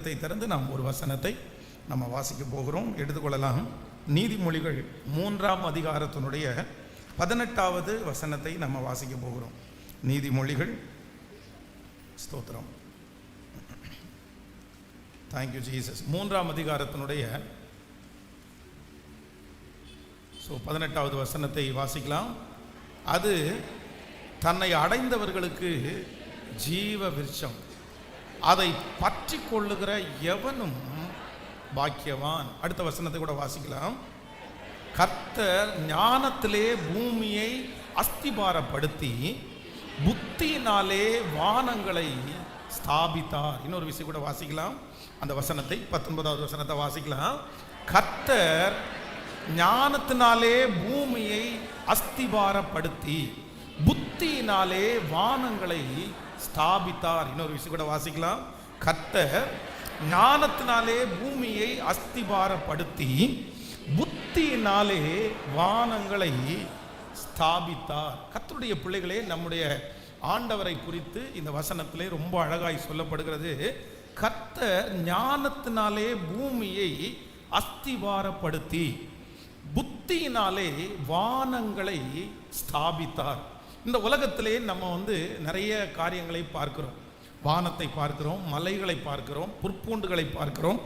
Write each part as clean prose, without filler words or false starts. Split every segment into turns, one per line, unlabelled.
திறந்து நாம் ஒரு வசனத்தை நம்ம வாசிக்க போகிறோம். எடுத்துக்கொள்ளலாம். நீதிமொழிகள் 3ஆம் அதிகாரத்தினுடைய 18வது வசனத்தை நம்ம வாசிக்க போகிறோம். நீதிமொழிகள், ஸ்தோத்திரம், தேங்க்யூ ஜீசஸ், 3ஆம் அதிகாரத்தினுடைய 18வது வசனத்தை வாசிக்கலாம். அது தன்னை அடைந்தவர்களுக்கு ஜீவ விருட்சம், அதை பற்றி கொள்ளுகிற எவனும் பாக்கியவான். அடுத்த வசனத்தை கூட வாசிக்கலாம். கர்த்தர் ஞானத்திலே பூமியை அஸ்திபாரப்படுத்தி புத்தியினாலே வானங்களை ஸ்தாபித்தார். இன்னொரு விஷயம் கூட வாசிக்கலாம். அந்த வசனத்தை 19வது வசனத்தை வாசிக்கலாம். கர்த்தர் ஞானத்தினாலே பூமியை அஸ்திபாரப்படுத்தி புத்தியினாலே வானங்களை ஸ்தாபித்தார். இன்னொரு விஷயம் கூட வாசிக்கலாம். கர்த்தர் ஞானத்தினாலே பூமியை அஸ்திபாரப்படுத்தி புத்தியினாலே வானங்களை ஸ்தாபித்தார். கர்த்தருடைய பிள்ளைகளே, நம்முடைய ஆண்டவரை குறித்து இந்த வசனத்திலே ரொம்ப அழகாய் சொல்லப்படுகிறது. கர்த்தர் ஞானத்தினாலே பூமியை அஸ்திபாரப்படுத்தி புத்தியினாலே வானங்களை ஸ்தாபித்தார். இந்த உலகத்திலே நம்ம நிறைய காரியங்களை பார்க்கிறோம். வானத்தை பார்க்கிறோம், மலைகளை பார்க்கிறோம், புற்பூண்டுகளை பார்க்கிறோம்,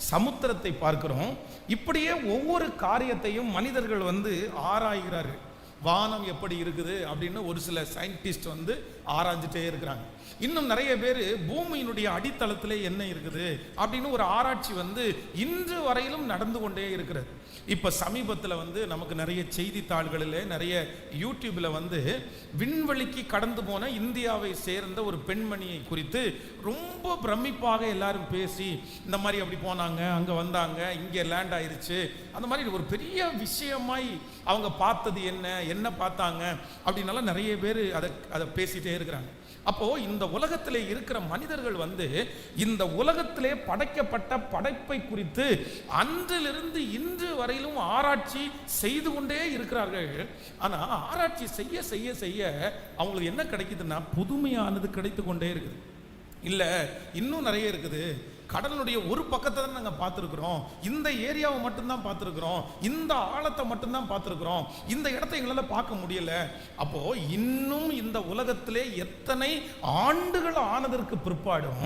சமுத்திரத்தை பார்க்கிறோம். இப்படியே ஒவ்வொரு காரியத்தையும் மனிதர்கள் ஆராய்கிறார்கள். வானம் எப்படி இருக்குது அப்படின்னு ஒரு சில சயின்டிஸ்ட் ஆராய்ஞ்சிட்டே இருக்கிறாங்க. இன்னும் நிறைய பேர் பூமியினுடைய அடித்தளத்திலே என்ன இருக்குது அப்படின்னு ஒரு ஆராய்ச்சி இன்று வரையிலும் நடந்து கொண்டே இருக்கிறது. இப்போ சமீபத்தில் நமக்கு நிறைய செய்தித்தாள்களில், நிறைய யூடியூப்பில் விண்வெளிக்கு கடந்து போன இந்தியாவை சேர்ந்த ஒரு பெண்மணியை குறித்து ரொம்ப பிரமிப்பாக எல்லாரும் பேசி, இந்த மாதிரி அப்படி போனாங்க, அங்கே வந்தாங்க, இங்கே லேண்ட் ஆயிருச்சு, அந்த மாதிரி ஒரு பெரிய விஷயமாய் அவங்க பார்த்தது என்ன பார்த்தாங்க அப்படின்னால நிறைய பேர் அதை பேசிட்டே இருக்கிறாங்க. அப்போ இந்த உலகத்திலே இருக்கிற மனிதர்கள் இந்த உலகத்திலே படைக்கப்பட்ட படைப்பை குறித்து அன்றிலிருந்து இன்று வரையிலும் ஆராய்ச்சி செய்து கொண்டே இருக்கிறார்கள். ஆனா ஆராய்ச்சி செய்ய செய்ய செய்ய அவங்களுக்கு என்ன கிடைக்குதுன்னா புதுமையானது கிடைத்து கொண்டே இருக்குது. இல்ல இன்னும் நிறைய இருக்குது. கடலுடைய ஒரு பக்கத்தை தான் நாங்கள் பார்த்துருக்குறோம், இந்த ஏரியாவை மட்டும்தான் பார்த்துருக்குறோம், இந்த ஆழத்தை மட்டும்தான் பார்த்துருக்குறோம், இந்த இடத்தை எங்களால் பார்க்க முடியல. அப்போ இன்னும் இந்த உலகத்திலே எத்தனை ஆண்டுகள் ஆனதற்கு பிற்பாடும்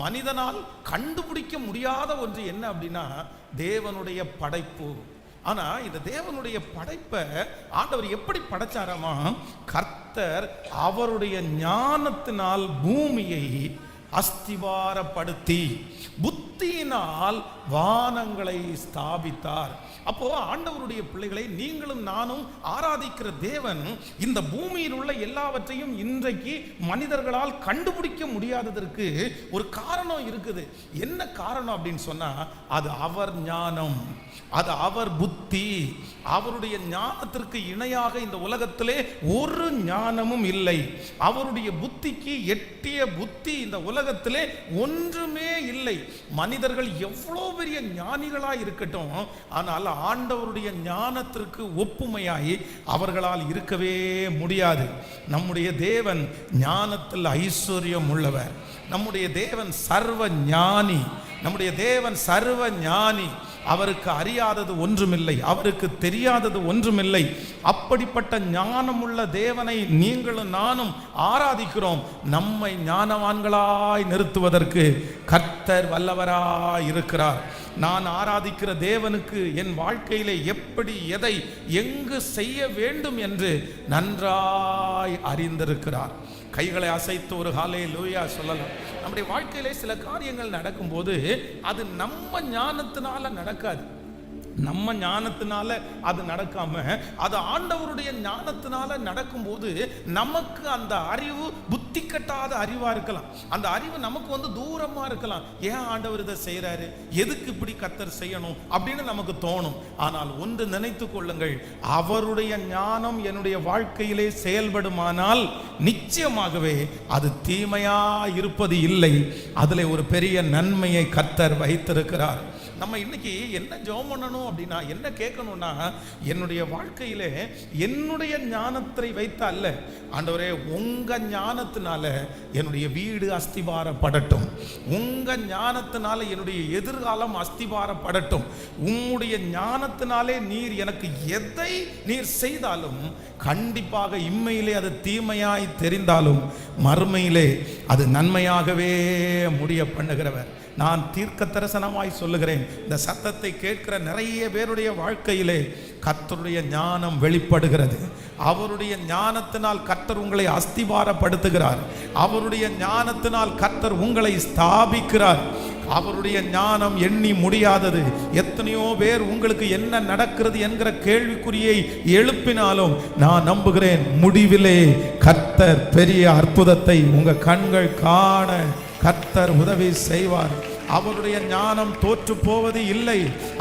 மனிதனால் கண்டுபிடிக்க முடியாத ஒன்று என்ன அப்படின்னா தேவனுடைய படைப்பு. ஆனா இந்த தேவனுடைய படைப்பை ஆண்டவர் எப்படி படைச்சாராமா? கர்த்தர் அவருடைய ஞானத்தினால் பூமியை அஸ்திபாரப்படுத்தி புத்தியினால் வானங்களை ஸ்தாபித்தார். அப்போ ஆண்டவருடைய பிள்ளைகளை, நீங்களும் நானும் ஆராதிக்கிற தேவன் இந்த பூமியில் உள்ள எல்லாவற்றையும் இன்றைக்கு மனிதர்களால் கண்டுபிடிக்க முடியாததற்கு ஒரு காரணம் இருக்குது. என்ன காரணம் அப்படின்னு சொன்னா, அது அவர் ஞானம், அது அவர் புத்தி. அவருடைய ஞானத்திற்கு இணையாக இந்த உலகத்திலே ஒரு ஞானமும் இல்லை. அவருடைய புத்திக்கு எட்டிய புத்தி இந்த உலகத்திலே ஒன்றுமே இல்லை. மனிதர்கள் எவ்வளோ பெரிய ஞானிகளாய் இருக்கட்டும், ஆனால் ஆண்டவருடைய ஞானத்திற்கு ஒப்புமையாய் அவர்களால் இருக்கவே முடியாது. நம்முடைய தேவன் ஞானத்தில் ஐஸ்வர்யம் உள்ளவர். நம்முடைய தேவன் சர்வ ஞானி. நம்முடைய தேவன் சர்வ ஞானி. அவருக்கு அறியாதது ஒன்றுமில்லை, அவருக்கு தெரியாதது ஒன்றுமில்லை. அப்படிப்பட்ட ஞானமுள்ள தேவனை நீங்களும் நானும் ஆராதிக்கிறோம். நம்மை ஞானவான்களாய் நிறுத்துவதற்கு கர்த்தர் வல்லவராய் இருக்கிறார். நான் ஆராதிக்கிற தேவனுக்கு என் வாழ்க்கையிலே எப்படி, எதை, எங்கு செய்ய வேண்டும் என்று நன்றாய் அறிந்திருக்கிறார். கைகளை அசைத்து ஒரு ஹல்லேலூயா சொல்லலாம். நம்முடைய வாழ்க்கையிலே சில காரியங்கள் நடக்கும்போது அது நம்ம ஞானத்தினால நடக்காது. நம்ம ஞானத்தினால அது நடக்காம அது ஆண்டவருடைய ஞானத்தினால நடக்கும்போது நமக்கு அந்த அறிவு புத்தி கட்டாத அறிவா இருக்கலாம். அந்த அறிவு நமக்கு தூரமா இருக்கலாம். ஏன் ஆண்டவர் இதை செய்யறாரு, எதுக்கு இப்படி கர்த்தர் செய்யணும் அப்படின்னு நமக்கு தோணும். ஆனால் ஒன்று நினைத்து கொள்ளுங்கள், அவருடைய ஞானம் என்னுடைய வாழ்க்கையிலே செயல்படுமானால் நிச்சயமாகவே அது தீமையா இருப்பது இல்லை. அதில் ஒரு பெரிய நன்மையை கர்த்தர் வைத்திருக்கிறார். நம்ம இன்னைக்கு என்ன ஜெபம் பண்ணணும் பண்ணணும் அப்படின்னா என்ன கேட்கணும்னா, என்னுடைய வாழ்க்கையிலே என்னுடைய ஞானத்தை வைத்த அல்ல ஆண்டவரே, உங்க ஞானத்தினால என்னுடைய வீடு அஸ்திபாரப்படட்டும், உங்க ஞானத்தினால என்னுடைய எதிர்காலம் அஸ்திபாரப்படட்டும், உம்முடைய ஞானத்தினாலே நீர் எனக்கு எதை நீர் செய்தாலும் கண்டிப்பாக இம்மையிலே அது தீமையாய் தெரிந்தாலும் மறுமையிலே அது நன்மையாகவே முடிய பண்ணுகிறவர். நான் தீர்க்க தரிசனமாய் சொல்லுகிறேன், இந்த சத்தத்தை கேட்கிற நிறைய பேருடைய வாழ்க்கையிலே கர்த்தருடைய ஞானம் வெளிப்படுகிறது. அவருடைய ஞானத்தினால் கர்த்தர் உங்களை அஸ்திபாரப்படுத்துகிறார். அவருடைய ஞானத்தினால் கர்த்தர் உங்களை ஸ்தாபிக்கிறார். அவருடைய ஞானம் எண்ணி முடியாதது. எத்தனையோ பேர் உங்களுக்கு என்ன நடக்கிறது என்கிற கேள்விக்குறியை எழுப்பினாலும் நான் நம்புகிறேன், முடிவிலே கர்த்தர் பெரிய அற்புதத்தை உங்க கண்கள் காண கர்த்தர் உதவி செய்வார். அவருடைய ஞானம் தோற்று போவது இல்லை.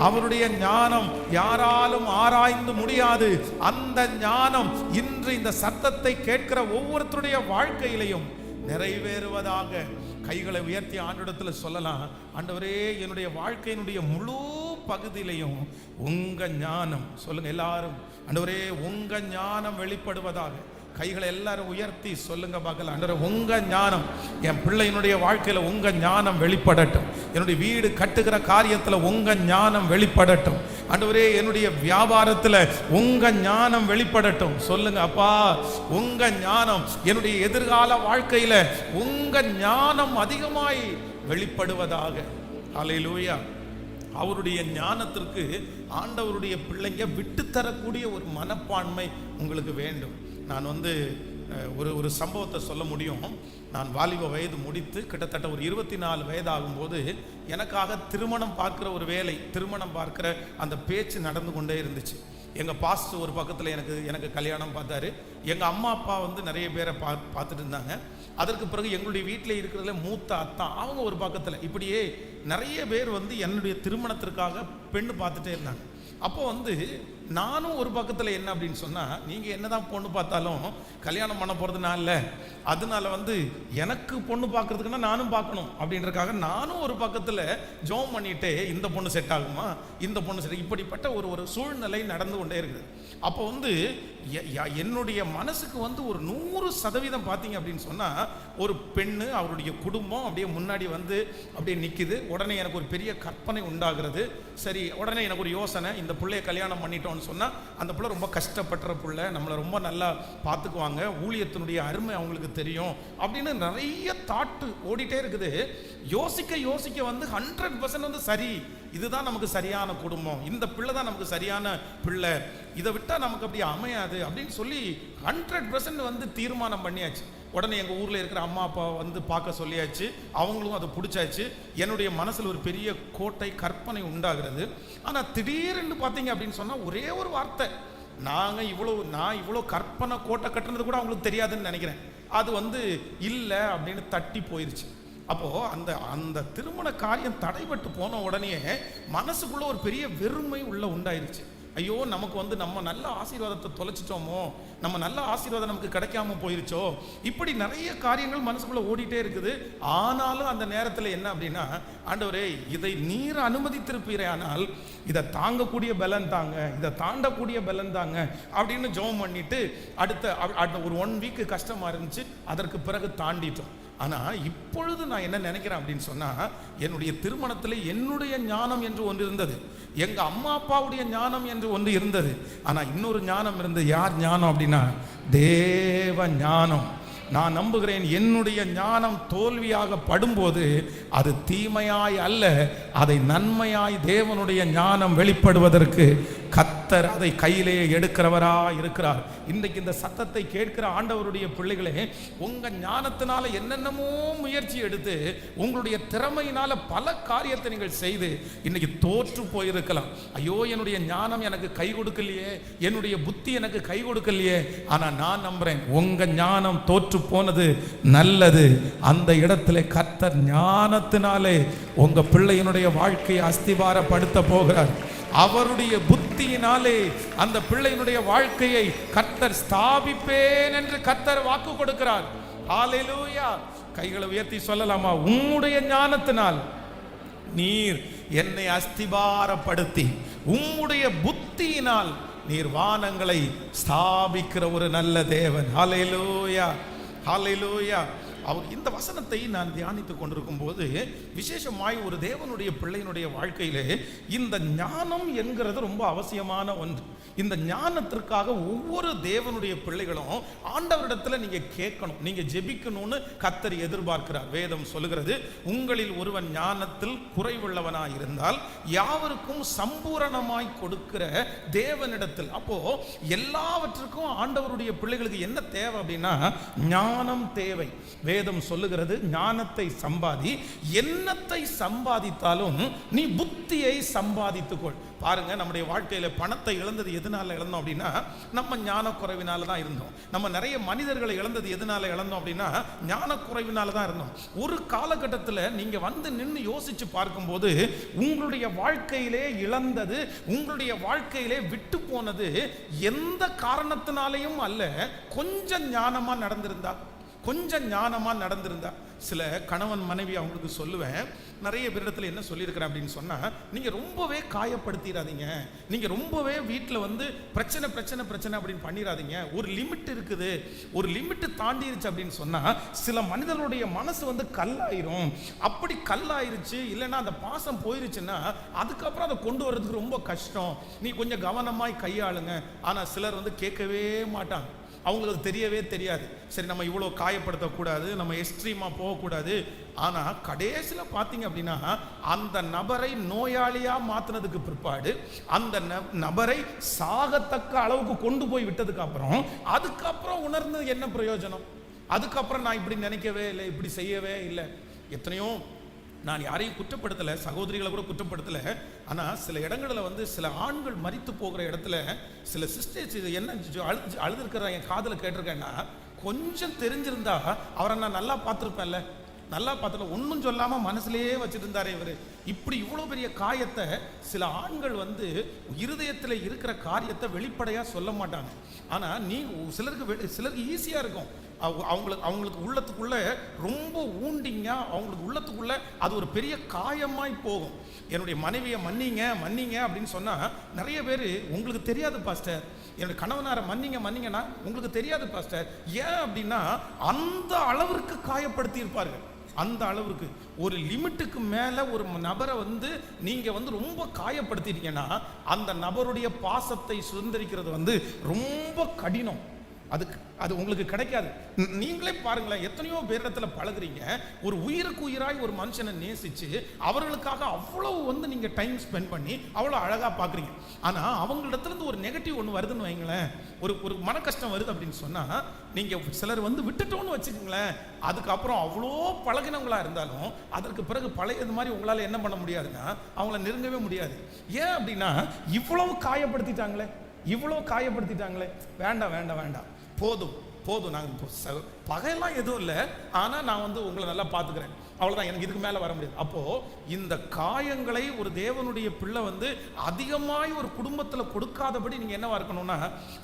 அவருடைய ஞானம் யாராலும் ஆராய்ந்து முடியாது. அந்த ஞானம் இன்று இந்த சத்தத்தை கேட்கிற ஒவ்வொருத்தருடைய வாழ்க்கையிலையும் நிறைவேறுவதாக. கைகளை உயர்த்தி ஆண்டவரிடத்தில் சொல்லலாம், ஆண்டவரே, என்னுடைய வாழ்க்கையினுடைய முழு பகுதியிலையும் உங்க ஞானம் சொல்லுங்க எல்லாரும், ஆண்டவரே உங்க ஞானம் வெளிப்படுவதாக. கைகளை எல்லாரும் உயர்த்தி சொல்லுங்க பார்க்கலாம், ஆண்டவரே உங்க ஞானம் என் பிள்ளையினுடைய வாழ்க்கையில உங்க ஞானம் வெளிப்படட்டும். என்னுடைய வீடு கட்டுகிற காரியத்துல உங்க ஞானம் வெளிப்படட்டும். ஆண்டவரே என்னுடைய வியாபாரத்துல உங்க ஞானம் வெளிப்படட்டும். சொல்லுங்க அப்பா, உங்க ஞானம் என்னுடைய எதிர்கால வாழ்க்கையில உங்க ஞானம் அதிகமாய் வெளிப்படுவதாக. ஹல்லேலூயா. அவருடைய ஞானத்திற்கு ஆண்டவருடைய பிள்ளைங்க விட்டு தரக்கூடிய ஒரு மனப்பான்மை உங்களுக்கு வேண்டும். நான் ஒரு சம்பவத்தை சொல்ல முடியும். நான் வாலிப வயது முடித்து கிட்டத்தட்ட ஒரு 24 வயது ஆகும்போது எனக்காக திருமணம் பார்க்குற ஒரு வேலை, திருமணம் பார்க்குற அந்த பேச்சு நடந்து கொண்டே இருந்துச்சு. எங்கள் பாஸ்டர் ஒரு பக்கத்தில் எனக்கு கல்யாணம் பார்த்தாரு. எங்கள் அம்மா அப்பா நிறைய பேரை பார்த்துட்டு இருந்தாங்க. அதற்கு பிறகு எங்களுடைய வீட்டில் இருக்கிறதுல மூத்த அத்தா அவங்க ஒரு பக்கத்தில், இப்படியே நிறைய பேர் என்னுடைய திருமணத்திற்காக பெண்ணு பார்த்துட்டே இருந்தாங்க. அப்போ நானும் ஒரு பக்கத்தில் என்ன அப்படின்னு சொன்னால், நீங்கள் என்னதான் பொண்ணு பார்த்தாலும் கல்யாணம் பண்ண போகிறதுனா இல்லை, அதனால எனக்கு பொண்ணு பார்க்கறதுக்குன்னா நானும் பார்க்கணும் அப்படின்றக்காக நானும் ஒரு பக்கத்தில் ஜோம் பண்ணிட்டு இந்த பொண்ணு செட் ஆகுமா, இந்த பொண்ணு செட், இப்படிப்பட்ட ஒரு சூழ்நிலை நடந்து கொண்டே இருக்குது. அப்போ என்னுடைய மனசுக்கு ஒரு 100% பார்த்தீங்க அப்படின்னு சொன்னால், ஒரு பெண்ணு அவருடைய குடும்பம் அப்படியே முன்னாடி அப்படியே நிற்கிது. உடனே எனக்கு ஒரு பெரிய கற்பனை உண்டாகிறது. சரி, உடனே எனக்கு ஒரு யோசனை, இந்த பிள்ளைய கல்யாணம் பண்ணிட்டோம்னு சொன்னால் அந்த பிள்ளை ரொம்ப கஷ்டப்படுற பிள்ளை, நம்மளை ரொம்ப நல்லா பார்த்துக்குவாங்க, ஊழியத்தினுடைய அருமை அவங்களுக்கு தெரியும் அப்படின்னு நிறைய தாட்டு ஓடிட்டே இருக்குது. யோசிக்க 100% சரி, இதுதான் நமக்கு சரியான குடும்பம், இந்த பிள்ளை தான் நமக்கு சரியான பிள்ளை, இதை விட்டால் நமக்கு அப்படி அமையாது அப்படின்னு சொல்லி 100% தீர்மானம் பண்ணியாச்சு. உடனே எங்கள் ஊரில் இருக்கிற அம்மா அப்பா பார்க்க சொல்லியாச்சு. அவங்களும் அதை பிடிச்சாச்சு. என்னுடைய மனசில் ஒரு பெரிய கோட்டை கற்பனை உண்டாகிறது. ஆனால் திடீர்னு பார்த்தீங்க அப்படின்னு சொன்னால் ஒரே ஒரு வார்த்தை, நான் இவ்வளோ கற்பனை கோட்டை கட்டுறது கூட அவங்களுக்கு தெரியாதுன்னு நினைக்கிறேன். அது இல்லை அப்படின்னு தட்டி போயிருச்சு. அப்போது அந்த திருமண காரியம் தடைபட்டு போன உடனே மனசுக்குள்ள ஒரு பெரிய வெறுமை உண்டாயிருச்சு. ஐயோ, நமக்கு நம்ம நல்ல ஆசீர்வாதத்தை தொலைச்சிட்டோமோ, நம்ம நல்ல ஆசீர்வாதம் நமக்கு கிடைக்காம போயிருச்சோ, இப்படி நிறைய காரியங்கள் மனசுக்குள்ள ஓடிட்டே இருக்குது. ஆனாலும் அந்த நேரத்தில் என்ன அப்படின்னா, ஆண்டவரே இதை நீர் அனுமதித்திருப்பீரே, ஆனால் இதை தாங்கக்கூடிய பலன் தாங்க, இதை தாண்டக்கூடிய பலன் தாங்க அப்படின்னு ஜெபம் பண்ணிட்டு அடுத்த ஒரு 1 வீக் கஷ்டமா இருந்துச்சு. அதற்கு பிறகு தாண்டிட்டோம். ஆனால் இப்பொழுது நான் என்ன நினைக்கிறேன் அப்படின்னு சொன்னால், என்னுடைய திருமணத்தில் என்னுடைய ஞானம் என்று ஒன்று இருந்தது, எங்கள் அம்மா அப்பாவுடைய ஞானம் என்று ஒன்று இருந்தது. ஆனால் இன்னொரு ஞானம் இருந்தது. யார் ஞானம் அப்படின்னா, தேவ ஞானம். நான் நம்புகிறேன், என்னுடைய ஞானம் தோல்வியாக படும்போது அது தீமையாய் அல்ல, அதை நன்மையாய் தேவனுடைய ஞானம் வெளிப்படுவதற்கு கர்த்தர் அதை கையிலே எடுக்கிறவரா இருக்கிறார். இன்றைக்கு இந்த சத்தத்தை கேட்கிற ஆண்டவருடைய பிள்ளைகளே, உங்க ஞானத்தினால என்னென்னமோ முயற்சி எடுத்து உங்களுடைய திறமையினால பல காரியத்தை நீங்கள் செய்து இன்னைக்கு தோற்று போயிருக்கலாம். ஐயோ, என்னுடைய ஞானம் எனக்கு கை கொடுக்கலையே, என்னுடைய புத்தி எனக்கு கை கொடுக்கலையே. ஆனா நான் நம்புறேன், உங்க ஞானம் தோற்று போனது நல்லது. அந்த இடத்துல கர்த்தர் ஞானத்தினாலே உங்க பிள்ளையினுடைய வாழ்க்கையை அஸ்திபாரப்படுத்த போகிறார். அவருடைய புத்தியினாலே அந்த பிள்ளையினுடைய வாழ்க்கையை கர்த்தர் ஸ்தாபிப்பேன் என்று கர்த்தர் வாக்கு கொடுக்கிறார். ஹல்லேலூயா. கைகளை உயர்த்தி சொல்லலாமா, உம்முடைய ஞானத்தினால் நீர் என்னை அஸ்திபாரப்படுத்தி உம்முடைய புத்தியினால் நீர் வானங்களை ஸ்தாபிக்கிற ஒரு நல்ல தேவன். ஹல்லேலூயா, ஹல்லேலூயா. அவர் இந்த வசனத்தை நான் தியானித்துக் கொண்டிருக்கும் போது விசேஷமாய் ஒரு தேவனுடைய பிள்ளையினுடைய வாழ்க்கையிலே இந்த ஞானம் என்கிறது ரொம்ப அவசியமான ஒன்று. இந்த ஞானத்திற்காக ஒவ்வொரு தேவனுடைய பிள்ளைகளும் ஆண்டவரிடத்துல நீங்க கேட்கணும், நீங்க ஜெபிக்கணும்னு கர்த்தர் எதிர்பார்க்கிறார். வேதம் சொல்லுகிறது, உங்களில் ஒருவன் ஞானத்தில் குறைவுள்ளவனாய் இருந்தால் யாவருக்கும் சம்பூரணமாய் கொடுக்கிற தேவனிடத்தில். அப்போ எல்லாவற்றுக்கும் ஆண்டவருடைய பிள்ளைகளுக்கு என்ன தேவை அப்படின்னா ஞானம் தேவை. வேதம் சொல்லுகிறது, ஞானத்தை சம்பாதி, என்னத்தை சம்பாதித்தாலும் நீ புத்தியை சம்பாதித்துக்கொள். பாருங்க, நம்முடைய வாழ்க்கையில பணத்தை இழந்தது எதனால இழந்தோம் அப்படின்னா நம்ம ஞான குறைவினால தான் இருந்தோம். நம்ம நிறைய மனிதர்களை இழந்தது எதனால இழந்தோம் அப்படின்னா ஞான குறைவினால தான் இருந்தோம். ஒரு காலகட்டத்தில் நீங்க வந்து நின்று யோசிச்சு பார்க்கும்போது உங்களுடைய வாழ்க்கையிலே இழந்தது, உங்களுடைய வாழ்க்கையிலே விட்டு போனது எந்த காரணத்தினாலையும் அல்ல, கொஞ்சம் ஞானமா நடந்திருந்தா, கொஞ்சம் ஞானமா நடந்திருந்தா. சில கணவன் மனைவி அவங்களுக்கு சொல்லுவேன், நிறைய பேரிடத்துல என்ன சொல்லியிருக்கிறேன் அப்படின்னு சொன்னா, நீங்க ரொம்பவே காயப்படுத்திடாதீங்க, நீங்க ரொம்பவே வீட்டில் வந்து பிரச்சனை பிரச்சனை பிரச்சனை அப்படின்னு பண்ணிடாதீங்க. ஒரு லிமிட் இருக்குது, ஒரு லிமிட் தாண்டிருச்சு அப்படின்னு சொன்னா சில மனிதர்களுடைய மனசு வந்து கல்லாயிரும். அப்படி கல்லாயிருச்சு இல்லைன்னா அந்த பாசம் போயிருச்சுன்னா அதுக்கப்புறம் அதை கொண்டு வர்றதுக்கு ரொம்ப கஷ்டம், நீ கொஞ்சம் கவனமாய் கையாளுங்க. ஆனா சிலர் வந்து கேட்கவே மாட்டாங்க, அவங்களுக்கு தெரியவே தெரியாது. சரி, நம்ம இவ்வளோ காயப்படுத்தக்கூடாது, நம்ம எக்ஸ்ட்ரீமாக போகக்கூடாது. ஆனால் கடைசியில் பார்த்தீங்க அப்படின்னா அந்த நபரை நோயாளியாக மாற்றினதுக்கு பிற்பாடு அந்த நபரை சாகத்தக்க அளவுக்கு கொண்டு போய் விட்டதுக்கு அப்புறம் அதுக்கப்புறம் உணர்ந்து என்ன பிரயோஜனம்? அதுக்கப்புறம் நான் இப்படி நினைக்கவே இல்லை, இப்படி செய்யவே இல்லை. எத்தனையோ, நான் யாரையும் குற்றப்படுத்தலை, சகோதரிகளை கூட குற்றப்படுத்தலை. ஆனால் சில இடங்களில் வந்து சில ஆண்கள் மரித்து போகிற இடத்துல சில சிஸ்டர்ஸ் இது என்ன அழுதுருக்கிற என் காதில் கேட்டிருக்கேன்னா, கொஞ்சம் தெரிஞ்சிருந்தா அவரை நான் நல்லா பார்த்துருப்பேன்ல, நல்லா பார்த்துட்டு ஒன்றும் சொல்லாமல் மனசுலேயே வச்சுட்டு இருந்தாரே இவர். இப்படி இவ்வளோ பெரிய காயத்தை சில ஆண்கள் வந்து இருதயத்தில் இருக்கிற காரியத்தை வெளிப்படையாக சொல்ல மாட்டாங்க. ஆனால் நீ சிலருக்கு ஈஸியாக இருக்கும், அவங்களுக்கு உள்ளத்துக்குள்ள ரொம்ப ஊண்டிங்க, அவங்களுக்கு உள்ளத்துக்குள்ள அது ஒரு பெரிய காயமாய் போகும். என்னுடைய மனைவியை மன்னிங்க அப்படின்னு சொன்னா நிறைய பேர் உங்களுக்கு தெரியாது பாஸ்டர், என்னுடைய கணவனாரை மன்னிங்கன்னா உங்களுக்கு தெரியாது பாஸ்டர். ஏன் அப்படின்னா அந்த அளவிற்கு காயப்படுத்தி இருப்பார்கள். அந்த அளவுக்கு ஒரு லிமிட்டுக்கு மேல ஒரு நபரை வந்து நீங்க வந்து ரொம்ப காயப்படுத்திட்டீங்கன்னா அந்த நபருடைய பாசத்தை சுதந்திரிக்கிறது வந்து ரொம்ப கடினம். அது உங்களுக்கு கிடைக்காது. நீங்களே பாருங்களேன், எத்தனையோ பேரிடத்துல பழகுறீங்க, ஒரு உயிருக்கு உயிராய் ஒரு மனுஷனை நேசிச்சு அவர்களுக்காக அவ்வளவு வந்து நீங்க டைம் ஸ்பெண்ட் பண்ணி அவ்வளோ அழகா பார்க்குறீங்க. ஆனா அவங்களிடத்துல இருந்து ஒரு நெகட்டிவ் ஒன்று வருதுன்னு வைங்களேன், ஒரு மன கஷ்டம் வருது அப்படின்னு சொன்னா நீங்க சிலர் வந்து விட்டுட்டோன்னு வச்சுக்கோங்களேன், அதுக்கப்புறம் அவ்வளோ பழகினவங்களா இருந்தாலும் அதற்கு பிறகு பழையது மாதிரி உங்களால் என்ன பண்ண முடியாதுன்னா அவங்கள நெருங்கவே முடியாது. ஏன் அப்படின்னா இவ்வளவு காயப்படுத்திட்டாங்களே, வேண்டாம் வேண்டாம் வேண்டாம், போதும், நாங்கள் பகையெல்லாம் எதுவும் இல்லை, ஆனால் நான் வந்து உங்களை நல்லா பார்த்துக்கிறேன், அவ்வளோதான், எனக்கு இதுக்கு மேலே வர முடியாது. அப்போது இந்த காயங்களை ஒரு தேவனுடைய பிள்ளை வந்து அதிகமாய் ஒரு குடும்பத்தில் கொடுக்காதபடி நீங்கள் என்னவா இருக்கணும்னா,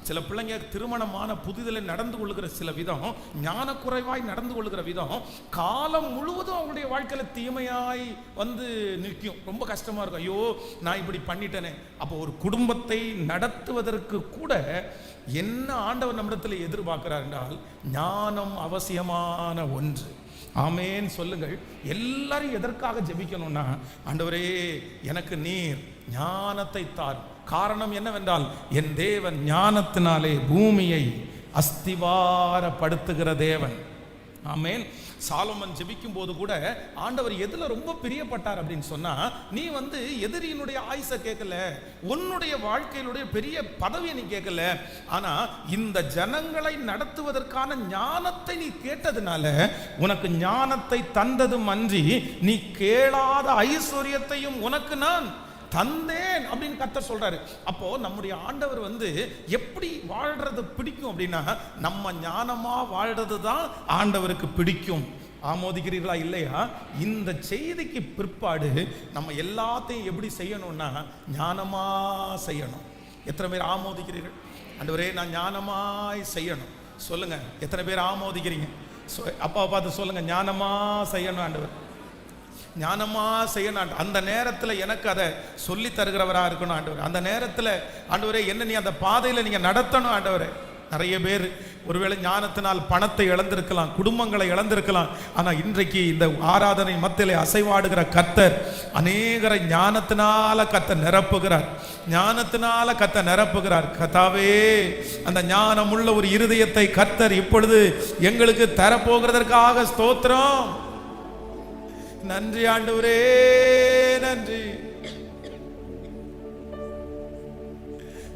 சில பிள்ளைங்க திருமணமான புதிதில் நடந்து கொள்ளுகிற சில விதம், ஞானக்குறைவாய் நடந்து கொள்ளுகிற விதம் காலம் முழுவதும் அவங்களுடைய வாழ்க்கையில் தீமையாய் வந்து நிற்கும். ரொம்ப கஷ்டமாக இருக்கும், ஐயோ நான் இப்படி பண்ணிட்டேனே. அப்போ ஒரு குடும்பத்தை நடத்துவதற்கு கூட என்ன ஆண்டவர் நம்மிடத்தில் எதிர்பார்க்கிறார் என்றால் ஞானம் அவசியமான ஒன்று. ஆமேன் சொல்லுங்கள். எல்லாரும் எதற்காக ஜெபிக்கணும்னா, ஆண்டவரே எனக்கு நீர் ஞானத்தை தார். காரணம் என்னவென்றால் என் தேவன் ஞானத்தினாலே பூமியை அஸ்திவாரப்படுத்துகிற தேவன். ஆமேன். சாலமன் ஜெபிக்கும் போது கூட ஆண்டவர் எதுல ரொம்ப பிரியப்பட்டார் அப்படின்னு சொன்னா, நீ வந்து எதிரியினுடைய ஆயுசை கேட்கல, உன்னுடைய வாழ்க்கையினுடைய பெரிய பதவியை நீ கேட்கல, ஆனா இந்த ஜனங்களை நடத்துவதற்கான ஞானத்தை நீ கேட்டதுனால உனக்கு ஞானத்தை தந்ததும் அன்றி நீ கேளாத ஐஸ்வர்யத்தையும் உனக்கு நான் தந்தேன் அப்படின்னு கர்த்தர் சொல்றாரு. அப்போ நம்முடைய ஆண்டவர் வந்து எப்படி வாழ்றது பிடிக்கும் அப்படின்னா, நம்ம ஞானமா வாழ்றது தான் ஆண்டவருக்கு பிடிக்கும். ஆமோதிக்கிறீர்களா இல்லையா? இந்த செய்திக்கு பிற்பாடு நம்ம எல்லாத்தையும் எப்படி செய்யணும்னா ஞானமா செய்யணும். எத்தனை பேர் ஆமோதிக்கிறீர்கள்? ஆண்டவரே நான் ஞானமாய் செய்யணும் சொல்லுங்க. எத்தனை பேர் ஆமோதிக்கிறீங்க? அப்பாவை பார்த்து சொல்லுங்க, ஞானமா செய்யணும் ஆண்டவர், ஞானமா செய்யணும். அந்த நேரத்தில் எனக்கு அதை சொல்லி தருகிறவரா இருக்கணும் ஆண்டவர். அந்த நேரத்தில் ஆண்டவரே என்ன நீ அந்த பாதையில் நீங்க நடத்தணும் ஆண்டவரே. நிறைய பேர் ஒருவேளை ஞானத்தினால் பணத்தை இழந்திருக்கலாம், குடும்பங்களை இழந்திருக்கலாம். ஆனா இன்றைக்கு இந்த ஆராதனை மத்தியிலே அசைவாடுகிற கர்த்தர் அநேகரை ஞானத்தினால கர்த்தர் நிரப்புகிறார், ஞானத்தினால கர்த்தர் நிரப்புகிறார். கர்த்தாவே, அந்த ஞானமுள்ள ஒரு இருதயத்தை கர்த்தர் இப்பொழுது எங்களுக்கு தரப்போகிறதற்காக ஸ்தோத்திரம். நன்றி ஆண்டவரே, நன்றி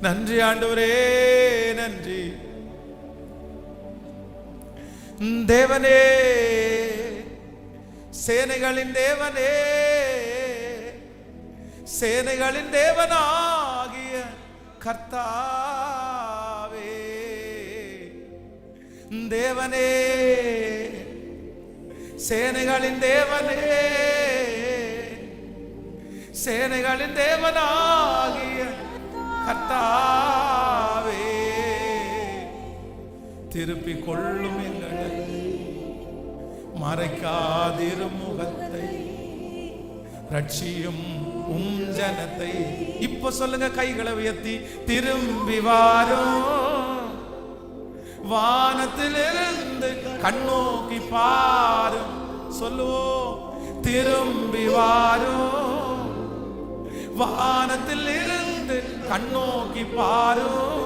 நன்றி ஆண்டவரே, நன்றி. தேவனே, சேனைகளின் தேவனே, சேனைகளின் தேவனாகிய கர்த்தாவே, தேவனே, சேனைகளின் தேவனே, சேனைகளின் தேவனாகிய கர்த்தாவே, திருப்பிக் கொள்ளும் எங்களை, மறைக்காதிரும் முகத்தை, ரட்சியும் ஜனத்தை. இப்ப சொல்லுங்க, கைகளை உயர்த்தி, திரும்பி வாரும், வானத்திலிருந்து கண்ணோக்கி பாரும். சொல்லுவோம், திரும்பி வாரும், வானத்தில் இருந்து கண்ணோக்கி பாரும்.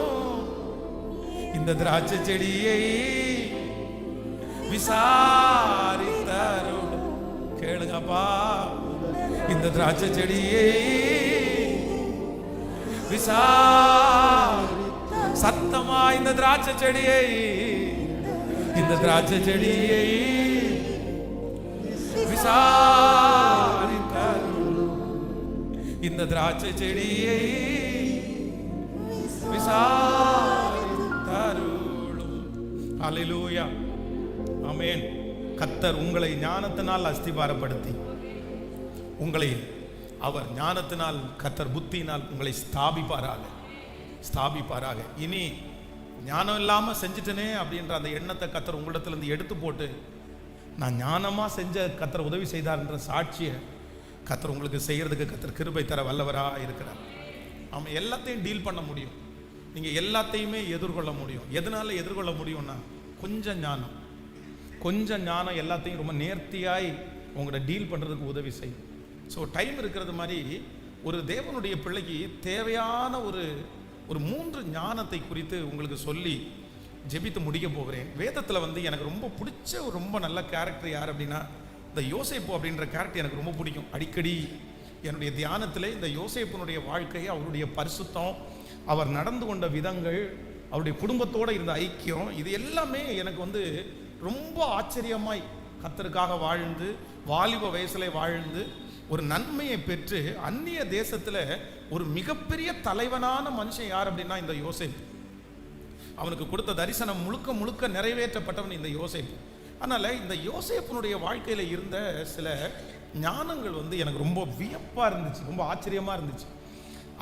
இந்த திராட்சை செடியை விசாரித்தாரோடு கேளுங்கப்பா, இந்த திராட்சை செடியை சத்தமா, இந்த திராட்சை செடியை, இந்த திராட்சை செடியை விசாரித்தார், இந்த திராட்சை செடியை விசாரித்தாருளும். ஹல்லேலூயா, ஆமென். கர்த்தர் உங்களை ஞானத்தினால் அஸ்திபாரப்படுத்தி, உங்களை அவர் ஞானத்தினால், கர்த்தர் புத்தியினால் உங்களை ஸ்தாபிப்பாராக. இனி ஞானம் இல்லாம செஞ்சுட்டனே அப்படின்ற அந்த எண்ணத்தை கர்த்தர் உங்களிடத்திலிருந்து எடுத்து போட்டு, நான் ஞானமா செஞ்ச கர்த்தர் உதவி செய்தார் என்ற சாட்சியை கர்த்தர் உங்களுக்கு செய்யறதுக்கு கர்த்தர் கிருபை தர வல்லவரா இருக்கிறார். அவன் எல்லாத்தையும் டீல் பண்ண முடியும், நீங்க எல்லாத்தையுமே எதிர்கொள்ள முடியும். எதனால எதிர்கொள்ள முடியும்னா, கொஞ்சம் ஞானம் எல்லாத்தையும் ரொம்ப நேர்த்தியாய் உங்களோட டீல் பண்றதுக்கு உதவி செய்யும். ஸோ டைம் இருக்கிறது மாதிரி ஒரு தேவனுடைய பிள்ளைக்கு தேவையான ஒரு 3 ஞானத்தை குறித்து உங்களுக்கு சொல்லி ஜெபித்து முடிக்க போகிறேன். வேதத்தில் எனக்கு ரொம்ப பிடிச்ச ரொம்ப நல்ல கேரக்டர் யார் அப்படின்னா, இந்த யோசேப்பு அப்படின்ற கேரக்டர் எனக்கு ரொம்ப பிடிக்கும். அடிக்கடி என்னுடைய தியானத்தில் இந்த யோசேப்பினுடைய வாழ்க்கையை, அவருடைய பரிசுத்தம், அவர் நடந்து கொண்ட விதங்கள், அவருடைய குடும்பத்தோடு இருந்த ஐக்கியம், இது எல்லாமே எனக்கு ரொம்ப ஆச்சரியமாய் கர்த்தருக்காக வாழ்ந்து, வாலிப வயசுல வாழ்ந்து, ஒரு நன்மையை பெற்று அந்நிய தேசத்துல ஒரு மிகப்பெரிய தலைவனான மனுஷன் யார் அப்படின்னா இந்த யோசேப்பு. அவனுக்கு கொடுத்த தரிசனம் முழுக்க நிறைவேற்றப்பட்டவன் இந்த யோசேப்பு. அதனால இந்த யோசேப்பினுடைய வாழ்க்கையில இருந்த சில ஞானங்கள் எனக்கு ரொம்ப வியப்பா இருந்துச்சு, ரொம்ப ஆச்சரியமா இருந்துச்சு.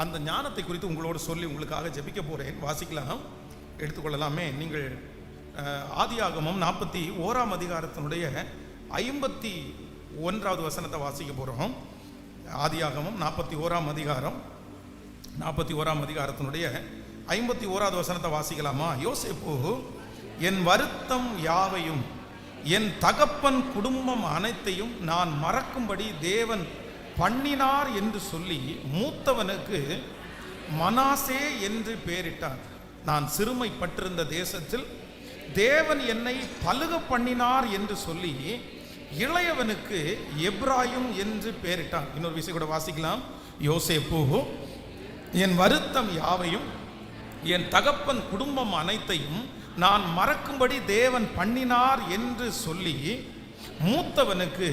அந்த ஞானத்தை குறித்து உங்களோடு சொல்லி உங்களுக்காக ஜெபிக்க போறேன். வாசிக்கலாம், எடுத்துக்கொள்ளலாமே. நீங்கள் ஆதியாகமம் 41ஆம் அதிகாரத்தினுடைய 51வது வசனத்தை வாசிக்க போறோம். ஆதியாகமம் 41ஆம் அதிகாரம் 41ஆம் அதிகாரத்தினுடைய 51வது வசனத்தை வாசிக்கலாமா? யோசேப்பு, என் வருத்தம் யாவையும் என் தகப்பன் குடும்பம் அனைத்தையும் நான் மறக்கும்படி தேவன் பண்ணினார் என்று சொல்லி மூத்தவனுக்கு மனாசே என்று பெயரிட்டார். நான் சிறுமைப்பட்டிருந்த தேசத்தில் தேவன் என்னை பலுக பண்ணினார் என்று சொல்லி இளையவனுக்கு எப்ராயிம் என்று பெயரிட்டான். இன்னொரு விஷயம் கூட வாசிக்கலாம். யோசேப்பு, என் வருத்தம் யாவையும் என் தகப்பன் குடும்பம் அனைத்தையும் நான் மறக்கும்படி தேவன் பண்ணினார் என்று சொல்லி மூத்தவனுக்கு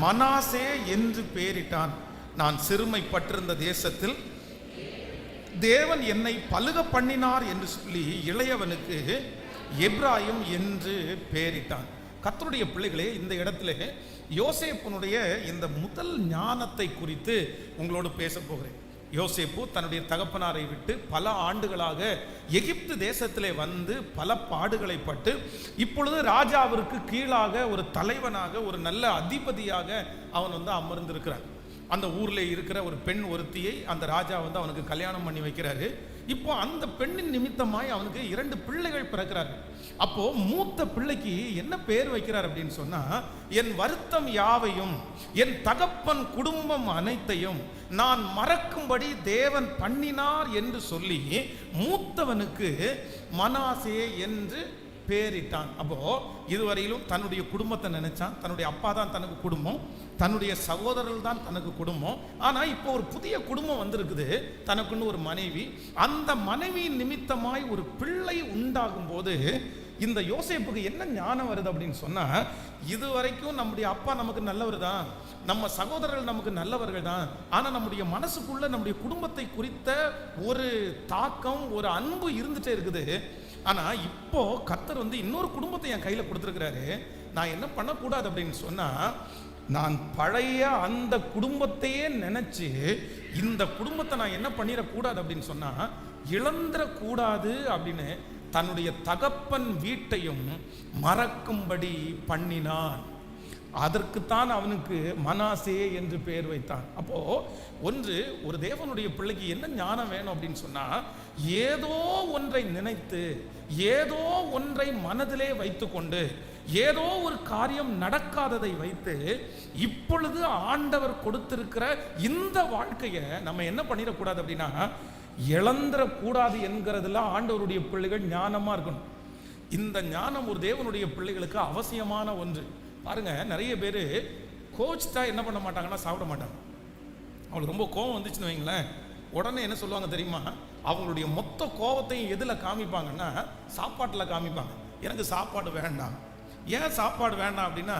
மனாசே என்று பெயரிட்டான். நான் சிறுமைப்பட்டிருந்த தேசத்தில் தேவன் என்னை பலுக பண்ணினார் என்று சொல்லி இளையவனுக்கு எப்ராயிம் என்று பெயரிட்டான். கர்த்தருடைய பிள்ளைகளே, இந்த இடத்துல யோசேப்பினுடைய இந்த முதல் ஞானத்தை குறித்து உங்களோடு பேச போகிறேன். யோசேப்பு தன்னுடைய தகப்பனாரை விட்டு பல ஆண்டுகளாக எகிப்து தேசத்திலே வந்து பல பாடுகளை பட்டு இப்பொழுது ராஜாவிற்கு கீழாக ஒரு தலைவனாக ஒரு நல்ல அதிபதியாக அவன் வந்து அமர்ந்திருக்கிறான். அந்த ஊர்ல இருக்கிற ஒரு பெண் ஒருத்தியை அந்த ராஜா வந்து அவனுக்கு கல்யாணம் பண்ணி வைக்கிறாரு. இப்போ அந்த பெண்ணின் நிமித்தமாய் அவனுக்கு 2 பிள்ளைகள் பிறக்கிறார்கள். அப்போ மூத்த பிள்ளைக்கு என்ன பேர் வைக்கிறார் அப்படின்னு சொன்னா, என் வருத்தம் யாவையும் என் தகப்பன் குடும்பம் அனைத்தையும் நான் மறக்கும்படி தேவன் பண்ணினார் என்று சொல்லி மூத்தவனுக்கு மனாசே என்று பேரிட்டான். அப்போ இதுவரையிலும் தன்னுடைய குடும்பத்தை நினைச்சான். தன்னுடைய அப்பா தான் தனக்கு குடும்பம், தன்னுடைய சகோதரர்கள் தான் தனக்கு குடும்பம். ஆனா இப்போ ஒரு புதிய குடும்பம் வந்திருக்குது, தனக்குன்னு ஒரு மனைவி. அந்த மனைவியின் நிமித்தமாய் ஒரு பிள்ளை உண்டாகும் போது இந்த யோசேப்புக்கு என்ன ஞானம் வருது அப்படின்னு சொன்னா, இதுவரைக்கும் நம்முடைய அப்பா நமக்கு நல்லவர் தான், நம்ம சகோதரர்கள் நமக்கு நல்லவர்கள் தான், ஆனா நம்முடைய மனசுக்குள்ள நம்முடைய குடும்பத்தை குறித்த ஒரு தாக்கம், ஒரு அன்பு இருந்துட்டே இருக்குது. ஆனா இப்போ கர்த்தர் வந்து இன்னொரு குடும்பத்தை என் கையில கொடுத்துருக்கிறாரு. நான் என்ன பண்ணக்கூடாது அப்படின்னு சொன்னா, நான் பழைய அந்த குடும்பத்தையே நினைச்சு இந்த குடும்பத்தை நான் என்ன பண்ணிடக்கூடாது அப்படின்னு சொன்னா, இழந்துடக்கூடாது அப்படின்னு தன்னுடைய தகப்பன் வீட்டையும் மறக்கும்படி பண்ணினான். அதற்குத்தான் அவனுக்கு மனாசே என்று பெயர் வைத்தான். அப்போ ஒன்று, ஒரு தேவனுடைய பிள்ளைக்கு என்ன ஞானம் வேணும் அப்படின்னு சொன்னா, ஏதோ ஒன்றை நினைத்து ஏதோ ஒன்றை மனதிலே வைத்துக்கொண்டு ஏதோ ஒரு காரியம் நடக்காததை வைத்து இப்பொழுது ஆண்டவர் கொடுத்திருக்கிற இந்த வாழ்க்கையை நம்ம என்ன பண்ணிடக்கூடாது அப்படின்னா, இழந்துடக்கூடாது என்கிறதுல ஆண்டவருடைய பிள்ளைகள் ஞானமா இருக்கணும். இந்த ஞானம் ஒரு தேவனுடைய பிள்ளைகளுக்கு அவசியமான ஒன்று. பாருங்க, நிறைய பேர் கோச்சிட்டா என்ன பண்ண மாட்டாங்கன்னா சாப்பிட மாட்டாங்க. அவங்களுக்கு ரொம்ப கோபம் வந்துச்சுன்னு வைங்களேன், உடனே என்ன சொல்லுவாங்க தெரியுமா, அவங்களுடைய மொத்த கோபத்தையும் எதில் காமிப்பாங்கன்னா சாப்பாட்டில் காமிப்பாங்க. எனக்கு சாப்பாடு வேண்டாம். ஏன் சாப்பாடு வேண்டாம் அப்படின்னா,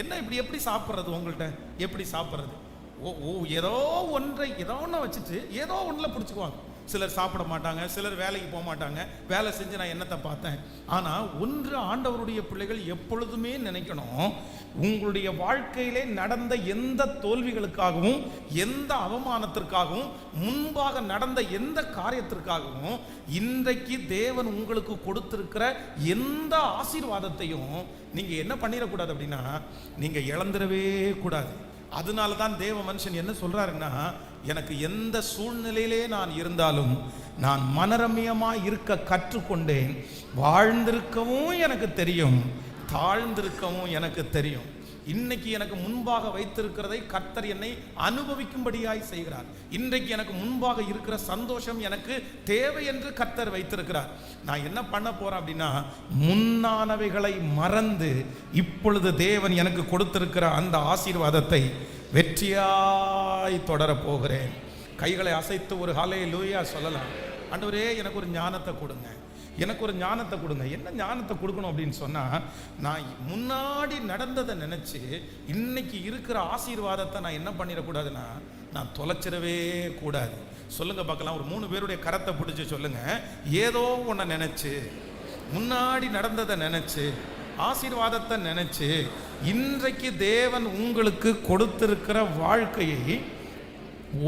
என்ன இப்படி எப்படி சாப்பிட்றது, உங்கள்கிட்ட எப்படி சாப்பிட்றது, ஏதோ ஒன்றை ஏதோ ஒன்று வச்சுட்டு ஏதோ ஒன்றில் பிடிச்சிக்குவாங்க. சிலர் சாப்பிட மாட்டாங்க, சிலர் வேலைக்கு போக மாட்டாங்க, வேலை செஞ்சு நான் என்னத்தை பார்த்தேன். ஆனால் ஒன்று, ஆண்டவருடைய பிள்ளைகள் எப்பொழுதுமே நினைக்கணும், உங்களுடைய வாழ்க்கையிலே நடந்த எந்த தோல்விகளுக்காகவும் எந்த அவமானத்திற்காகவும் முன்பாக நடந்த எந்த காரியத்திற்காகவும் இன்றைக்கு தேவன் உங்களுக்கு கொடுத்திருக்கிற எந்த ஆசீர்வாதத்தையும் நீங்க என்ன பண்ணிடக்கூடாது அப்படின்னா, நீங்க இழந்துடவே கூடாது. அதனால தான் தேவ மனுஷன் என்ன சொல்றாருன்னா, எனக்கு எந்த சூழ்நிலையிலே நான் இருந்தாலும் நான் மனரம்யமாய் இருக்க கற்றுக்கொண்டேன். வாழ்ந்திருக்கவும் எனக்கு தெரியும், தாழ்ந்திருக்கவும் எனக்கு தெரியும். இன்னைக்கு எனக்கு முன்பாக வைத்திருக்கிறதை கர்த்தர் என்னை அனுபவிக்கும்படியாய் செய்கிறார். இன்றைக்கு எனக்கு முன்பாக இருக்கிற சந்தோஷம் எனக்கு தேவை என்று கர்த்தர் வைத்திருக்கிறார். நான் என்ன பண்ண போறேன் அப்படின்னா, முன்னானவைகளை மறந்து இப்பொழுது தேவன் எனக்கு கொடுத்திருக்கிற அந்த ஆசீர்வாதத்தை வெற்றியாய் தொடர போகிறேன். கைகளை அசைத்து ஒரு ஹல்லேலூயா சொல்லலாம். ஆண்டவரே, எனக்கு ஒரு ஞானத்தை கொடுங்க, எனக்கு ஒரு ஞானத்தை கொடுங்க. என்ன ஞானத்தை கொடுக்கணும் அப்படின்னு சொன்னால், நான் முன்னாடி நடந்ததை நினச்சி இன்னைக்கு இருக்கிற ஆசீர்வாதத்தை நான் என்ன பண்ணிடக்கூடாதுன்னா, நான் தொலைச்சிடவே கூடாது. சொல்லுங்க பார்க்கலாம், ஒரு 3 பேருடைய கரத்தை பிடிச்சி சொல்லுங்க. ஏதோ ஒன்றை நினச்சி, முன்னாடி நடந்ததை நினச்சி, ஆசீர்வாதத்தை நினச்சி, இன்றைக்கு தேவன் உங்களுக்கு கொடுத்திருக்கிற வாழ்க்கையை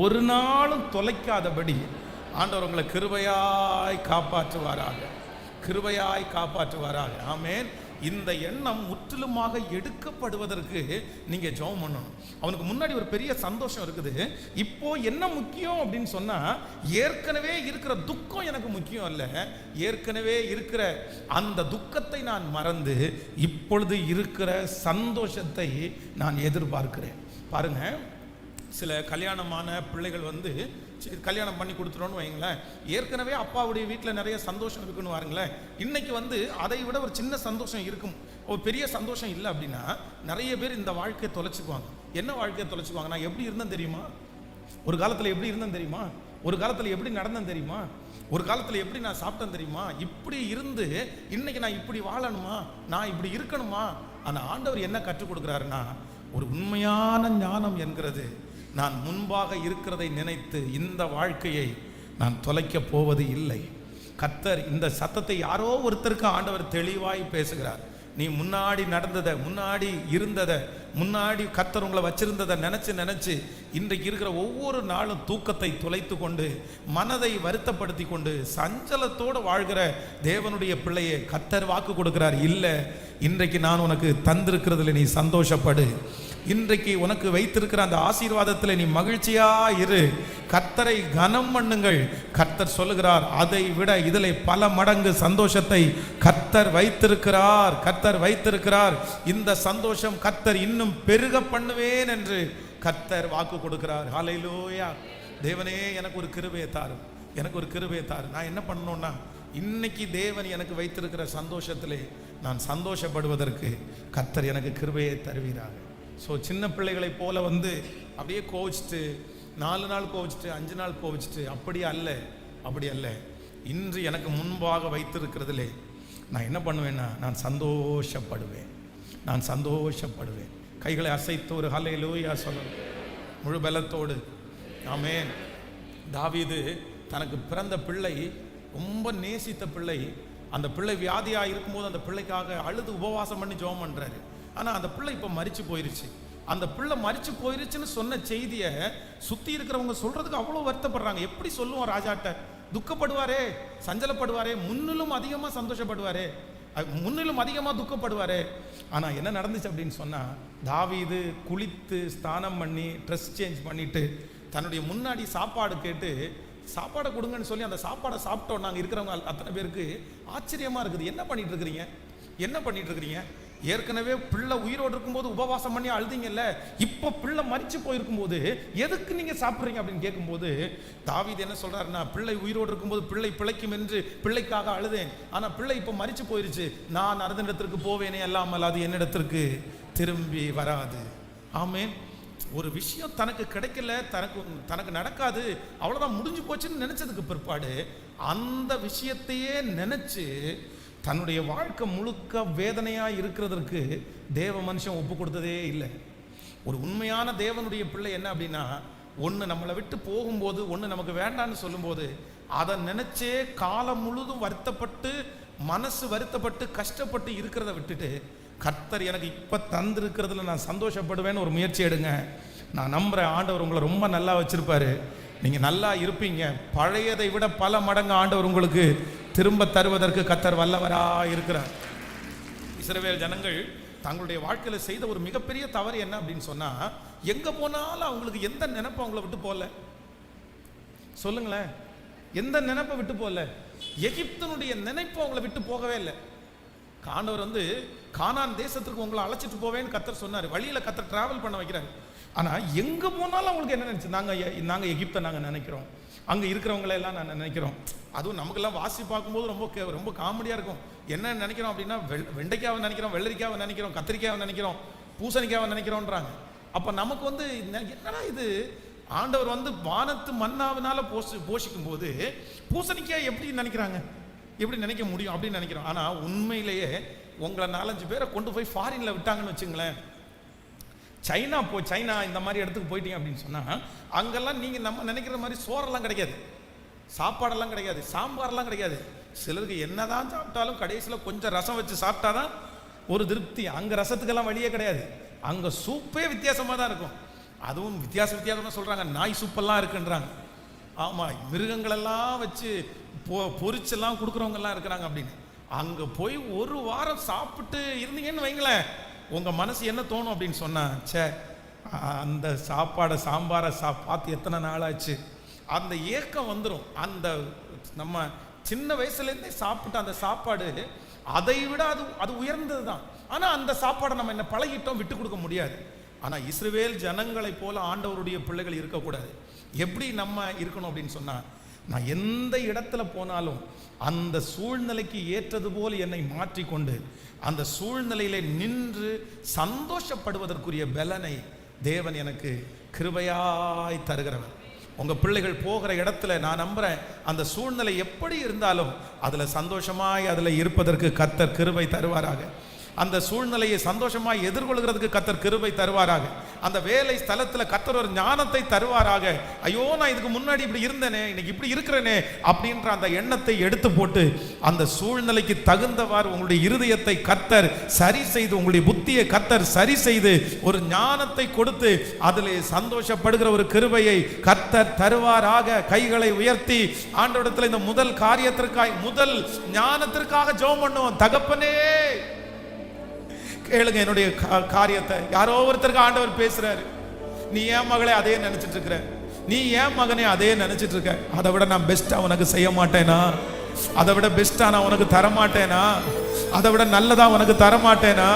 ஒரு நாளும் தொலைக்காதபடி ஆண்டவர் உங்களை கிருபையாய் காப்பாற்றுவாராக, கிருபையாய் காப்பாற்றுவாராக. ஆமென். இந்த எண்ணம் முற்றிலுமாக எடுக்கப்படுவதற்கு நீங்க ஜெபம் பண்ணணும். அவனுக்கு முன்னாடி ஒரு பெரிய சந்தோஷம் இருக்குது. இப்போ என்ன முக்கியம் அப்படின்னு சொன்னா, ஏற்கனவே இருக்கிற துக்கம் எனக்கு முக்கியம் அல்ல, ஏற்கனவே இருக்கிற அந்த துக்கத்தை நான் மறந்து இப்பொழுது இருக்கிற சந்தோஷத்தை நான் எதிர்பார்க்கிறேன். பாருங்க, சில கல்யாணமான பிள்ளைகள் வந்து கல்யாணம் பண்ணி கொடுத்துட்டோன்னு வைங்களேன், ஏற்கனவே அப்பாவுடைய வீட்டில் நிறைய சந்தோஷம் இருக்குன்னு வாருங்களேன், இன்னைக்கு வந்து அதை விட ஒரு சின்ன சந்தோஷம் இருக்கும், ஒரு பெரிய சந்தோஷம் இல்லை அப்படின்னா நிறைய பேர் இந்த வாழ்க்கையை தொலைச்சிக்குவாங்க. என்ன வாழ்க்கையை தொலைச்சிக்குவாங்க? நான் எப்படி இருந்தேன் தெரியுமா, ஒரு காலத்தில் எப்படி இருந்தேன் தெரியுமா, ஒரு காலத்தில் எப்படி நடந்தேன் தெரியுமா, ஒரு காலத்தில் எப்படி நான் சாப்பிட்டேன் தெரியுமா, இப்படி இருந்து இன்னைக்கு நான் இப்படி வாழணுமா, நான் இப்படி இருக்கணுமா. ஆனால் ஆண்டவர் என்ன கற்றுக் கொடுக்குறாருன்னா, ஒரு உண்மையான ஞானம் என்கிறது, நான் முன்பாக இருக்கிறதை நினைத்து இந்த வாழ்க்கையை நான் தொலைக்கப் போவது இல்லை. கர்த்தர் இந்த சத்தத்தை யாரோ ஒருத்தருக்கு ஆண்டவர் தெளிவாய் பேசுகிறார். நீ முன்னாடி நடந்ததை, முன்னாடி இருந்ததை முன்னாடி கர்த்தர் உங்களை வச்சிருந்ததை நினைச்சு இன்றைக்கு இருக்கிற ஒவ்வொரு நாளும் தூக்கத்தை தொலைத்து கொண்டு மனதை வருத்தப்படுத்தி கொண்டு சஞ்சலத்தோடு வாழ்கிற தேவனுடைய பிள்ளையை கர்த்தர் வாக்கு கொடுக்கிறார், இல்லை இன்றைக்கு நான் உனக்கு தந்திருக்கிறதுல நீ சந்தோஷப்படு, இன்றைக்கு உனக்கு வைத்திருக்கிற அந்த ஆசீர்வாதத்தில் நீ மகிழ்ச்சியா இரு, கர்த்தரை கனம் பண்ணுங்கள். கர்த்தர் சொல்லுகிறார், அதை விட இதில் பல மடங்கு சந்தோஷத்தை கர்த்தர் வைத்திருக்கிறார். இந்த சந்தோஷம் கர்த்தர் இன்னும் பெருக பண்ணுவேன் என்று கர்த்தர் வாக்கு கொடுக்கிறார். ஹல்லேலூயா. தேவனே எனக்கு ஒரு கிருபையை தாரும், நான் என்ன பண்ணணும்னா இன்னைக்கு தேவன் எனக்கு வைத்திருக்கிற சந்தோஷத்திலே நான் சந்தோஷப்படுவதற்கு கர்த்தர் எனக்கு கிருபையை தருவீராக. ஸோ சின்ன பிள்ளைகளை போல அப்படியே கோவிச்சிட்டு 4 நாள் கோவிச்சிட்டு 5 நாள் கோவிச்சிட்டு அப்படி அல்ல. இன்று எனக்கு முன்பாக வைத்திருக்கிறதுலே நான் என்ன பண்ணுவேன்னா நான் சந்தோஷப்படுவேன். கைகளை அசைத்து ஒரு ஹல்லேலூயா சொல்லணும் முழு பலத்தோடு. ஆமென். தாவீது தனக்கு பிறந்த பிள்ளை, ரொம்ப நேசித்த பிள்ளை, அந்த பிள்ளை வியாதியாக இருக்கும்போது அந்த பிள்ளைக்காக அழுது உபவாசம் பண்ணி ஜெபம் பண்ணுறாரு. ஆனால் அந்த பிள்ளை இப்போ மரிச்சு போயிருச்சு. அந்த பிள்ளை மரிச்சு போயிருச்சுன்னு சொன்ன செய்தியை சுற்றி இருக்கிறவங்க சொல்கிறதுக்கு அவ்வளோ வருத்தப்படுறாங்க. எப்படி சொல்லுவோம் ராஜாட்ட? துக்கப்படுவாரே, சஞ்சலப்படுவாரே, முன்னிலும் அதிகமாக சந்தோஷப்படுவாரே, முன்னிலும் அதிகமாக துக்கப்படுவாரே. ஆனால் என்ன நடந்துச்சு அப்படின்னு சொன்னால், தாவீது குளித்து ஸ்நானம் பண்ணி ட்ரெஸ் சேஞ்ச் பண்ணிட்டு தன்னுடைய முன்னாடி சாப்பாடு கேட்டு சாப்பாடை கொடுங்கன்னு சொல்லி அந்த சாப்பாடை சாப்பிட்டோம். நாங்கள் இருக்கிறவங்க அத்தனை பேருக்கு ஆச்சரியமாக இருக்குது. என்ன பண்ணிட்டு இருக்கிறீங்க? ஏற்கனவே பிள்ளை உயிரோடு இருக்கும்போது உபவாசம் பண்ணி அழுதிங்கல்ல, இப்போ பிள்ளை மரிச்சு போயிருக்கும் போது எதுக்கு நீங்க சாப்பிட்றீங்க அப்படின்னு கேட்கும்போது தாவீது என்ன சொல்றாருன்னா, பிள்ளை உயிரோடு இருக்கும்போது பிள்ளை பிழைக்கும் என்று பிள்ளைக்காக அழுதேன், ஆனால் பிள்ளை இப்போ மரிச்சு போயிருச்சு, நான் அரசனிடத்திற்கு போவேனே அல்லாமல் அது என்னிடத்திற்கு திரும்பி வராது. ஆமென். ஒரு விஷயம் தனக்கு கிடைக்கல, தனக்கு நடக்காது, அவ்வளோதான் முடிஞ்சு போச்சுன்னு நினைச்சதுக்கு பிற்பாடு அந்த விஷயத்தையே நினைச்சு தன்னுடைய வாழ்க்கை முழுக்க வேதனையாக இருக்கிறதற்கு தேவ மனுஷன் ஒப்பு கொடுத்ததே இல்லை. ஒரு உண்மையான தேவனுடைய பிள்ளை என்ன அப்படின்னா, ஒன்று நம்மளை விட்டு போகும்போது, ஒன்று நமக்கு வேண்டான்னு சொல்லும்போது அதை நினைச்சே காலம் முழுதும் வருத்தப்பட்டு மனசு வருத்தப்பட்டு கஷ்டப்பட்டு இருக்கிறத விட்டுட்டு கர்த்தர் எனக்கு இப்போ தந்திருக்கிறதுல நான் சந்தோஷப்படுவேன்னு ஒரு முயற்சி எடுங்க. நான் நம்புகிறேன் ஆண்டவர் உங்களை ரொம்ப நல்லா வச்சிருப்பாரு, நீங்கள் நல்லா இருப்பீங்க. பழையதை விட பல மடங்கு ஆண்டவர் உங்களுக்கு திரும்ப தருவதற்கு கர்த்தர் வல்லவராக இருக்கிறார். இஸ்ரவேல் ஜனங்கள் தங்களுடைய வாழ்க்கையில் செய்த ஒரு மிகப்பெரிய தவறு என்ன அப்படின்னு சொன்னால், எங்கே போனாலும் அவங்களுக்கு எந்த நினைப்பை அவங்கள விட்டு போகல. சொல்லுங்களேன், எந்த நினைப்பை விட்டு போகல? எகிப்தினுடைய நினைப்பு அவங்களை விட்டு போகவே இல்லை. ஆண்டவர் கானான் தேசத்துக்கு உங்களை அழைச்சிட்டு போவேன்னு கர்த்தர் சொன்னார். வழியில் கர்த்தர் டிராவல் பண்ண வைக்கிறார். ஆனால் எங்கே போனாலும் அவங்களுக்கு என்ன நினைச்சு, நாங்கள் எகிப்தை நாங்கள் நினைக்கிறோம், அங்கே இருக்கிறவங்களெல்லாம் நான் நினைக்கிறோம். அதுவும் நமக்கெல்லாம் வாசி பார்க்கும்போது ரொம்ப காமெடியாக இருக்கும். என்ன நினைக்கிறோம் அப்படின்னா, வெண்டைக்காவை நினைக்கிறோம், வெள்ளரிக்காவை நினைக்கிறோம், கத்திரிக்காவை நினைக்கிறோம், பூசணிக்காவை நினைக்கிறோன்றாங்க. அப்போ நமக்கு என்னடா இது, ஆண்டவர் வானத்து மன்னாவினால போஷிக்கும் போது பூசணிக்காய் எப்படி நினைக்கிறாங்க, எப்படி நினைக்க முடியும் அப்படின்னு நினைக்கிறோம். ஆனால் உண்மையிலேயே உங்களை 4-5 பேரை கொண்டு போய் ஃபாரின்ல விட்டாங்கன்னு வச்சுங்களேன், சைனா இந்த மாதிரி இடத்துக்கு போயிட்டீங்க அப்படின்னு சொன்னால், அங்கெல்லாம் நீங்கள் நம்ம நினைக்கிற மாதிரி சோறெல்லாம் கிடைக்காது, சாப்பாடெல்லாம் கிடைக்காது, சாம்பார்லாம் கிடைக்காது. சிலருக்கு என்னதான் சாப்பிட்டாலும் கடைசியில் கொஞ்சம் ரசம் வச்சு சாப்பிட்டாதான் ஒரு திருப்தி. அங்கே ரசத்துக்கெல்லாம் வழியே கிடையாது. அங்கே சூப்பே வித்தியாசமாக தான் இருக்கும். அதுவும் வித்தியாசமாக சொல்கிறாங்க, நாய் சூப்பெல்லாம் இருக்குன்றாங்க. ஆமாம், மிருகங்களெல்லாம் வச்சு பொரிச்செல்லாம் கொடுக்குறவங்கெல்லாம் இருக்கிறாங்க அப்படின்னு. அங்கே போய் ஒரு வாரம் சாப்பிட்டு இருந்தீங்கன்னு வைங்களேன், உங்கள் மனசு என்ன தோணும் அப்படின்னு சொன்னால், சே அந்த சாப்பாடை சாம்பாரை பார்த்து எத்தனை நாளாச்சு, அந்த ஏக்கம் வந்துடும். அந்த நம்ம சின்ன வயசுலேருந்தே சாப்பிட்ட அந்த சாப்பாடு அதை விட அது உயர்ந்தது தான். ஆனால் அந்த சாப்பாடை நம்ம என்ன பழகிட்டோம், விட்டு கொடுக்க முடியாது. ஆனால் இஸ்ரவேல் ஜனங்களை போல ஆண்டவருடைய பிள்ளைகள் இருக்கக்கூடாது. எப்படி நம்ம இருக்கணும் அப்படின்னு சொன்னால், நான் எந்த இடத்துல போனாலும் அந்த சூழ்நிலைக்கு ஏற்றது போல் என்னை மாற்றிக்கொண்டு அந்த சூழ்நிலையில நின்று சந்தோஷப்படுவதற்குரிய பலனை தேவன் எனக்கு கிருபையாய் தருகிறவர். உங்க பிள்ளைகள் போகிற இடத்துல நான் நம்புறேன், அந்த சூழ்நிலை எப்படி இருந்தாலும் அதுல சந்தோஷமாய் அதுல இருப்பதற்கு கர்த்தர் கிருபை தருவாராக. அந்த சூழ்நிலையை சந்தோஷமாய் எதிர்கொள்கிறதுக்கு கர்த்தர் கிருபை தருவாராக. அந்த வேலை ஸ்தலத்தில் கர்த்தர் ஒரு ஞானத்தை தருவாராக. ஐயோ, நான் இதுக்கு முன்னாடி இப்படி இருந்தேனே, இன்னைக்கு இப்படி இருக்கிறேனே அப்படின்ற அந்த எண்ணத்தை எடுத்து போட்டு அந்த சூழ்நிலைக்கு தகுந்தவாறு உங்களுடைய இருதயத்தை கர்த்தர் சரி செய்து, உங்களுடைய புத்தியை கர்த்தர் சரி செய்து ஒரு ஞானத்தை கொடுத்து அதிலே சந்தோஷப்படுகிற ஒரு கிருபையை கர்த்தர் தருவாராக. கைகளை உயர்த்தி ஆண்டவரிடத்தில் இந்த முதல் காரியத்திற்காக, முதல் ஞானத்திற்காக ஜெபம் பண்ணுவோம். தகப்பனே, கேளுங்க என்னுடைய காரியத்தை. யாரோ ஒருத்தருக்கு ஆண்டவர் பேசுறாரு, நீ ஏன் மகளே அதே நினைச்சிட்டு இருக்கிற, நீ ஏன் மகனே அதே நினைச்சிட்டு இருக்க, அதை விட நான் பெஸ்டா உனக்கு செய்ய மாட்டேனா, அதை விட பெஸ்டா நான் உனக்கு தரமாட்டேனா, அதை விட நல்லதா உனக்கு தரமாட்டேனா?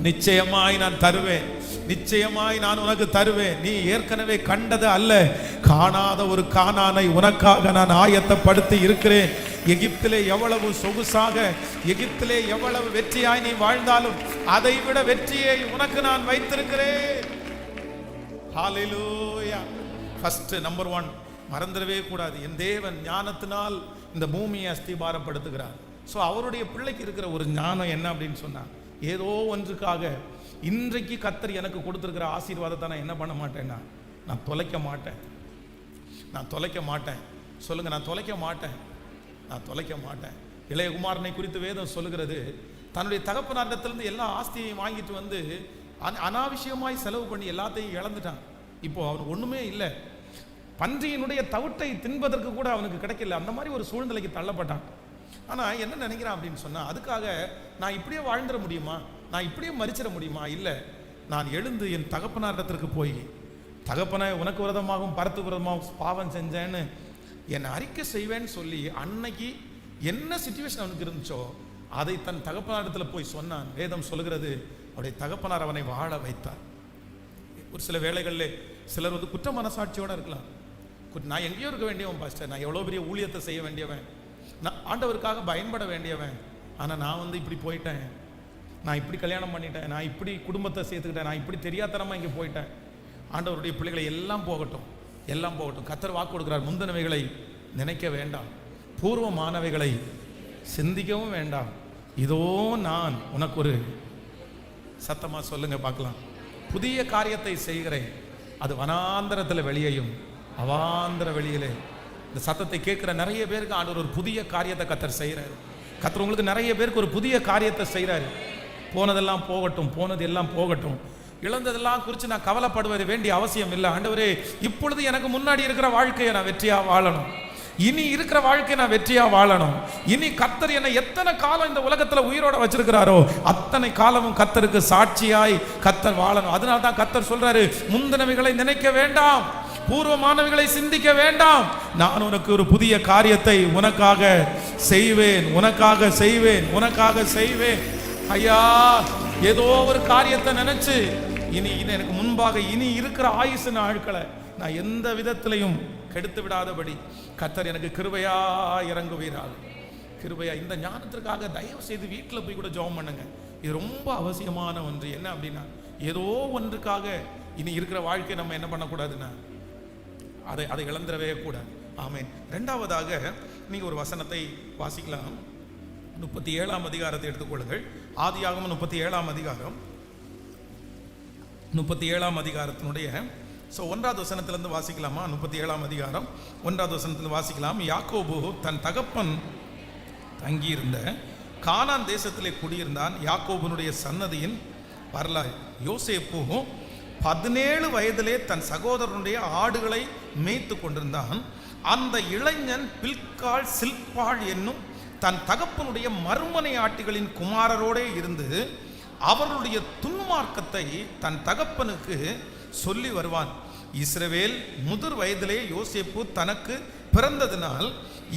நிச்சயமாய் நான் தருவேன், நிச்சயமாய் நான் உனக்கு தருவேன். நீ ஏற்கனவே கண்டது அல்ல, காணாத ஒரு கானானை உனக்காக நான் ஆயத்தப்படுத்தி இருக்கிறேன். எகிப்திலே எவ்வளவு சொகுசாக, எகிப்திலே எவ்வளவு வெற்றியாய் நீ வாழ்ந்தாலும் அதை விட வெற்றியை உனக்கு நான் வைத்திருக்கிறேன். ஹல்லேலூயா. ஃபர்ஸ்ட் நம்பர் 1 மறந்துடவே கூடாது, என் தேவன் ஞானத்தினால் இந்த பூமியை அஸ்திபாரப்படுத்துகிறார். ஸோ அவருடைய பிள்ளைக்கு இருக்கிற ஒரு ஞானம் என்ன அப்படின்னு சொன்னா, ஏதோ ஒன்றுக்காக இன்றைக்கு கர்த்தர் எனக்கு கொடுத்துருக்கிற ஆசீர்வாதத்தை நான் என்ன பண்ண மாட்டேன்னா, நான் தொலைக்க மாட்டேன். நான் தொலைக்க மாட்டேன். சொல்லுங்க, நான் தொலைக்க மாட்டேன். நான் தொலைக்க மாட்டேன். இளையகுமாரனை குறித்து வேதம் சொல்லுகிறது, தன்னுடைய தகப்பனாரிடத்திலிருந்து எல்லா ஆஸ்தியையும் வாங்கிட்டு வந்து அனாவசியமாய் செலவு பண்ணி எல்லாத்தையும் இழந்துட்டான். இப்போ அவனுக்கு ஒண்ணுமே இல்லை. பன்றியினுடைய தவிட்டை தின்பதற்கு கூட அவனுக்கு கிடைக்கல. அந்த மாதிரி ஒரு சூழ்நிலைக்கு தள்ளப்பட்டான். ஆனா என்ன நினைக்கிறான் அப்படின்னு சொன்னா, அதுக்காக நான் இப்படியே வாழ்ந்துட முடியுமா, நான் இப்படியே மரிச்சிட முடியுமா? இல்லை, நான் எழுந்து என் தகப்பனாரிடத்திற்கு போய், தகப்பனை உனக்கு விரதமாகவும் பரத்து விரதமாகவும் பாவம் செஞ்சேன்னு என்னை அறிக்கை செய்வேன்னு சொல்லி அன்னைக்கு என்ன சிச்சுவேஷன் அவனுக்கு இருந்துச்சோ அதை தன் தகப்பனாரிடத்தில் போய் சொன்னான். வேதம் சொல்லுகிறது, அவருடைய தகப்பனார் அவனை வாழ வைத்தார். ஒரு சில வேளைகளில் சிலர் வந்து குற்ற மனசாட்சியோடு இருக்கலாம். நான் எங்கேயோ இருக்க வேண்டியவன் பாஸ்டர், நான் எவ்வளோ பெரிய ஊழியத்தை செய்ய வேண்டியவன், நான் ஆண்டவருக்காக பயன்பட வேண்டியவன், ஆனால் நான் வந்து இப்படி போயிட்டேன், நான் இப்படி கல்யாணம் பண்ணிட்டேன், நான் இப்படி குடும்பத்தை சேர்த்துக்கிட்டேன், நான் இப்படி தெரியாதனமாக இங்கே போயிட்டேன். ஆண்டவருடைய பிள்ளைகளை எல்லாம் போகட்டும், எல்லாம் போகட்டும். கர்த்தர் வாக்கு கொடுக்கிறார், முந்தினவைகளை நினைக்க வேண்டாம், பூர்வமானவைகளை சிந்திக்கவும் வேண்டாம். இதோ நான் உனக்கு ஒரு, சத்தமா சொல்லுங்க பார்க்கலாம், புதிய காரியத்தை செய்கிறேன், அது வனாந்தரத்தில் வெளியையும் அவாந்தர வெளியிலே. இந்த சத்தத்தை கேட்கிற நிறைய பேருக்கு ஆண்டவர் ஒரு புதிய காரியத்தை கர்த்தர் செய்கிறார். கர்த்தர் உங்களுக்கு நிறைய பேருக்கு ஒரு புதிய காரியத்தை செய்கிறார். போனதெல்லாம் போகட்டும், போனது எல்லாம் போகட்டும், இழந்ததெல்லாம் குறித்து நான் கவலைப்படுவது வேண்டிய அவசியம் இல்லை. ஆண்டவரே, இப்பொழுது எனக்கு முன்னாடி இருக்கிற வாழ்க்கையை நான் வெற்றியா வாழணும், இனி இருக்கிற வாழ்க்கையை நான் வெற்றியா வாழணும். இனி கர்த்தர் என்னை எத்தனை காலம் இந்த உலகத்துல உயிரோட வச்சிருக்கிறாரோ அத்தனை காலமும் கர்த்தருக்கு சாட்சியாய் கர்த்தர் வாழணும். அதனால தான் கர்த்தர் சொல்றாரு, முந்தினவைகளை நினைக்க வேண்டாம், பூர்வமானவைகளை சிந்திக்க வேண்டாம், நான் உனக்கு ஒரு புதிய காரியத்தை உனக்காக செய்வேன், உனக்காக செய்வேன், உனக்காக செய்வேன். ஐயா, ஏதோ ஒரு காரியத்தை நினைச்சு இனி எனக்கு முன்பாக இனி இருக்கிற ஆயுசு நாட்களை நான் எந்த விதத்திலையும் கெடுத்து விடாதபடி கர்த்தர் எனக்கு கிருபையா இறங்குவீராக. கிருபையா. இந்த ஞானத்திற்காக தயவு செய்து வீட்டில் போய் கூட ஜெபம் பண்ணுங்க. இது ரொம்ப அவசியமான ஒன்று. என்ன அப்படின்னா, ஏதோ ஒன்றுக்காக இனி இருக்கிற வாழ்க்கை நம்ம என்ன பண்ணக்கூடாதுன்னா அதை இழந்துடவே கூடாது. ஆமென். இரண்டாவதாக நீங்க ஒரு வசனத்தை வாசிக்கலாம். 37ஆம் அதிகாரத்தை எடுத்துக்கொள்ளுங்கள். ஆதியாகமம் 37ஆம் அதிகாரம், 37ஆம் அதிகாரத்தினுடைய 1வது வசனத்திலிருந்து வாசிக்கலாமா? 37ஆம் அதிகாரம் 1வது வசனத்தில் வாசிக்கலாம். யாக்கோபு தன் தகப்பன் தங்கியிருந்த கானான் தேசத்திலே குடியிருந்தான். யாக்கோபுனுடைய சன்னதியின் வரலாறு. யோசேப்பு 17 வயதிலே தன் சகோதரனுடைய ஆடுகளை மேய்த்து கொண்டிருந்தான். அந்த இளைஞன் பில்காள் சில்பாள் என்னும் தன் தகப்பனுடைய மறுமனை ஆட்டிகளின் குமாரரோடே இருந்து அவர்களுடைய துன்மார்க்கத்தை தன் தகப்பனுக்கு சொல்லி வருவான். இஸ்ரவேல் முதிர் வயதிலே யோசேப்பு தனக்கு பிறந்ததினால்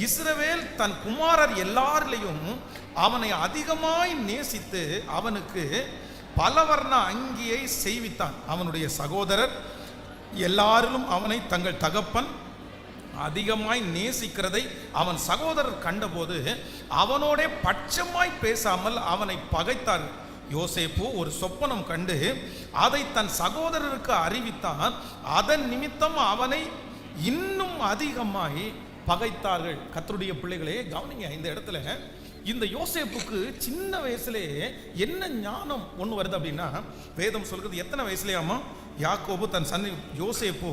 இஸ்ரவேல் தன் குமாரர் எல்லாரிலையும் அவனை அதிகமாய் நேசித்து அவனுக்கு பலவர்ண அங்கியை செய்வித்தான். அவனுடைய சகோதரர் எல்லாரிலும் அவனை தங்கள் தகப்பன் அதிகமாய் நேசிக்கிறதை அவன் சகோதரர் கண்டபோது அவனோட பட்சமாய் பேசாமல் அவனை பகைத்தார். யோசேப்பு ஒரு சொப்பனம் கண்டு அதை தன் சகோதரருக்கு அறிவித்தான். அதன் நிமித்தம் அவனை இன்னும் அதிகமாய் பகைத்தார்கள். கர்த்தருடைய பிள்ளைகளே கவனிங்க, இந்த இடத்துல இந்த யோசேப்புக்கு சின்ன வயசுலே என்ன ஞானம் ஒன்று வருது அப்படின்னா, வேதம் சொல்கிறது எத்தனை வயசுலையாமா யாக்கோபு தன் சன் யோசேப்பு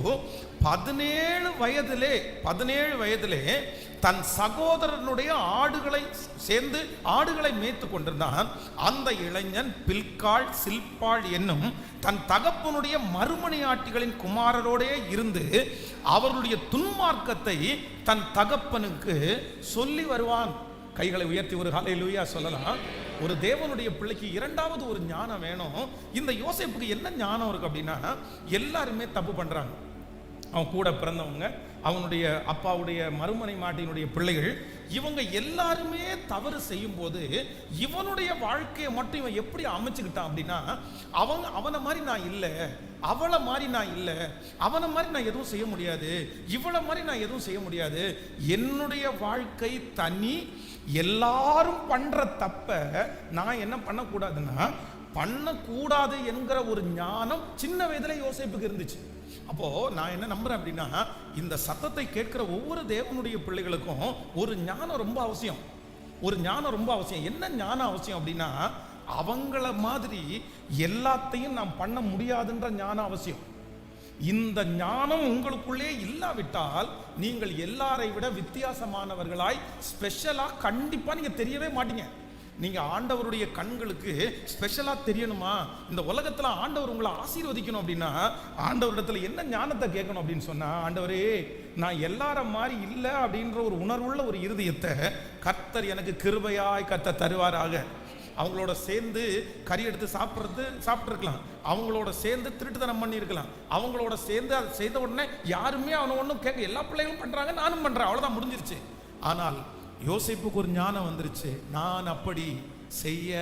17 வயதிலே தன் சகோதரனுடைய ஆடுகளை மேய்த்து கொண்டிருந்தான். அந்த இளைஞன் பில்காள் சில்பாள் என்னும் தன் தகப்பனுடைய மறுமணியாட்டிகளின் குமாரரோடே இருந்து அவர்களுடைய துன்மார்க்கத்தை தன் தகப்பனுக்கு சொல்லி வருவான். கைகளை உயர்த்தி ஒரு ஹல்லேலூயா சொல்லலாம். ஒரு தேவனுடைய பிள்ளைக்கு இரண்டாவது ஒரு ஞானம் வேணும். இந்த யோசேப்புக்கு என்ன ஞானம் இருக்கு அப்படின்னா, எல்லாருமே தப்பு பண்றாங்க. அவன் கூட பிறந்தவங்க, அவனுடைய அப்பாவுடைய மறுமனை மாட்டினுடைய பிள்ளைகள், இவங்க எல்லாருமே தவறு செய்யும் போது இவனுடைய வாழ்க்கையை மட்டும் இவன் எப்படி அமைச்சுக்கிட்டான் அப்படின்னா, அவனை மாதிரி நான் இல்லை, அவளை மாதிரி நான் இல்லை, அவனை மாதிரி நான் எதுவும் செய்ய முடியாது, இவளை மாதிரி நான் எதுவும் செய்ய முடியாது, என்னுடைய வாழ்க்கை தனி, எல்லாரும் பண்ற தப்ப நான் என்ன பண்ணக்கூடாதுன்னா பண்ணக்கூடாது என்கிற ஒரு ஞானம் சின்ன வயதுல யோசேப்புக்கு இருந்துச்சு. அப்போ நான் என்ன நம்புறேன் அப்படின்னா, இந்த சத்தத்தை கேட்கிற ஒவ்வொரு தேவனுடைய பிள்ளைகளுக்கும் ஒரு ஞானம் ரொம்ப அவசியம். என்ன ஞானம் அவசியம் அப்படின்னா, அவங்கள மாதிரி எல்லாத்தையும் நாம் பண்ண முடியாதுன்ற ஞானம் அவசியம். இந்த ஞானம் உங்களுக்குள்ளே இல்லாவிட்டால் நீங்கள் எல்லாரை விட வித்தியாசமானவர்களாய் ஸ்பெஷலா கண்டிப்பா நீங்க தெரியவே மாட்டீங்க. நீங்க ஆண்டவருடைய கண்களுக்கு ஸ்பெஷலா தெரியணுமா, இந்த உலகத்துல ஆண்டவர் உங்களை ஆசீர்வதிக்கணும் அப்படின்னா ஆண்டவரிடத்துல என்ன ஞானத்தை கேட்கணும் அப்படின்னு சொன்னா, ஆண்டவரே நான் எல்லார மாதிரி இல்லை அப்படின்ற ஒரு உணர்வுள்ள ஒரு இருதயத்தை கர்த்தர் எனக்கு கிருபையாய் கர்த்தர் தருவாராக. அவங்களோட சேர்ந்து கறி எடுத்து சாப்பிட்டுருக்கலாம், அவங்களோட சேர்ந்து திருட்டுத்தனம் பண்ணியிருக்கலாம், அவங்களோட சேர்ந்து அதை செய்த உடனே யாருமே அவனை ஒன்றும் கேட்க, எல்லா பிள்ளைகளும் பண்ணுறாங்க நானும் பண்ணுறேன், அவ்வளோதான் முடிஞ்சிருச்சு. ஆனால் யோசேப்புக்கு ஒரு ஞானம் வந்துருச்சு, நான் அப்படி செய்ய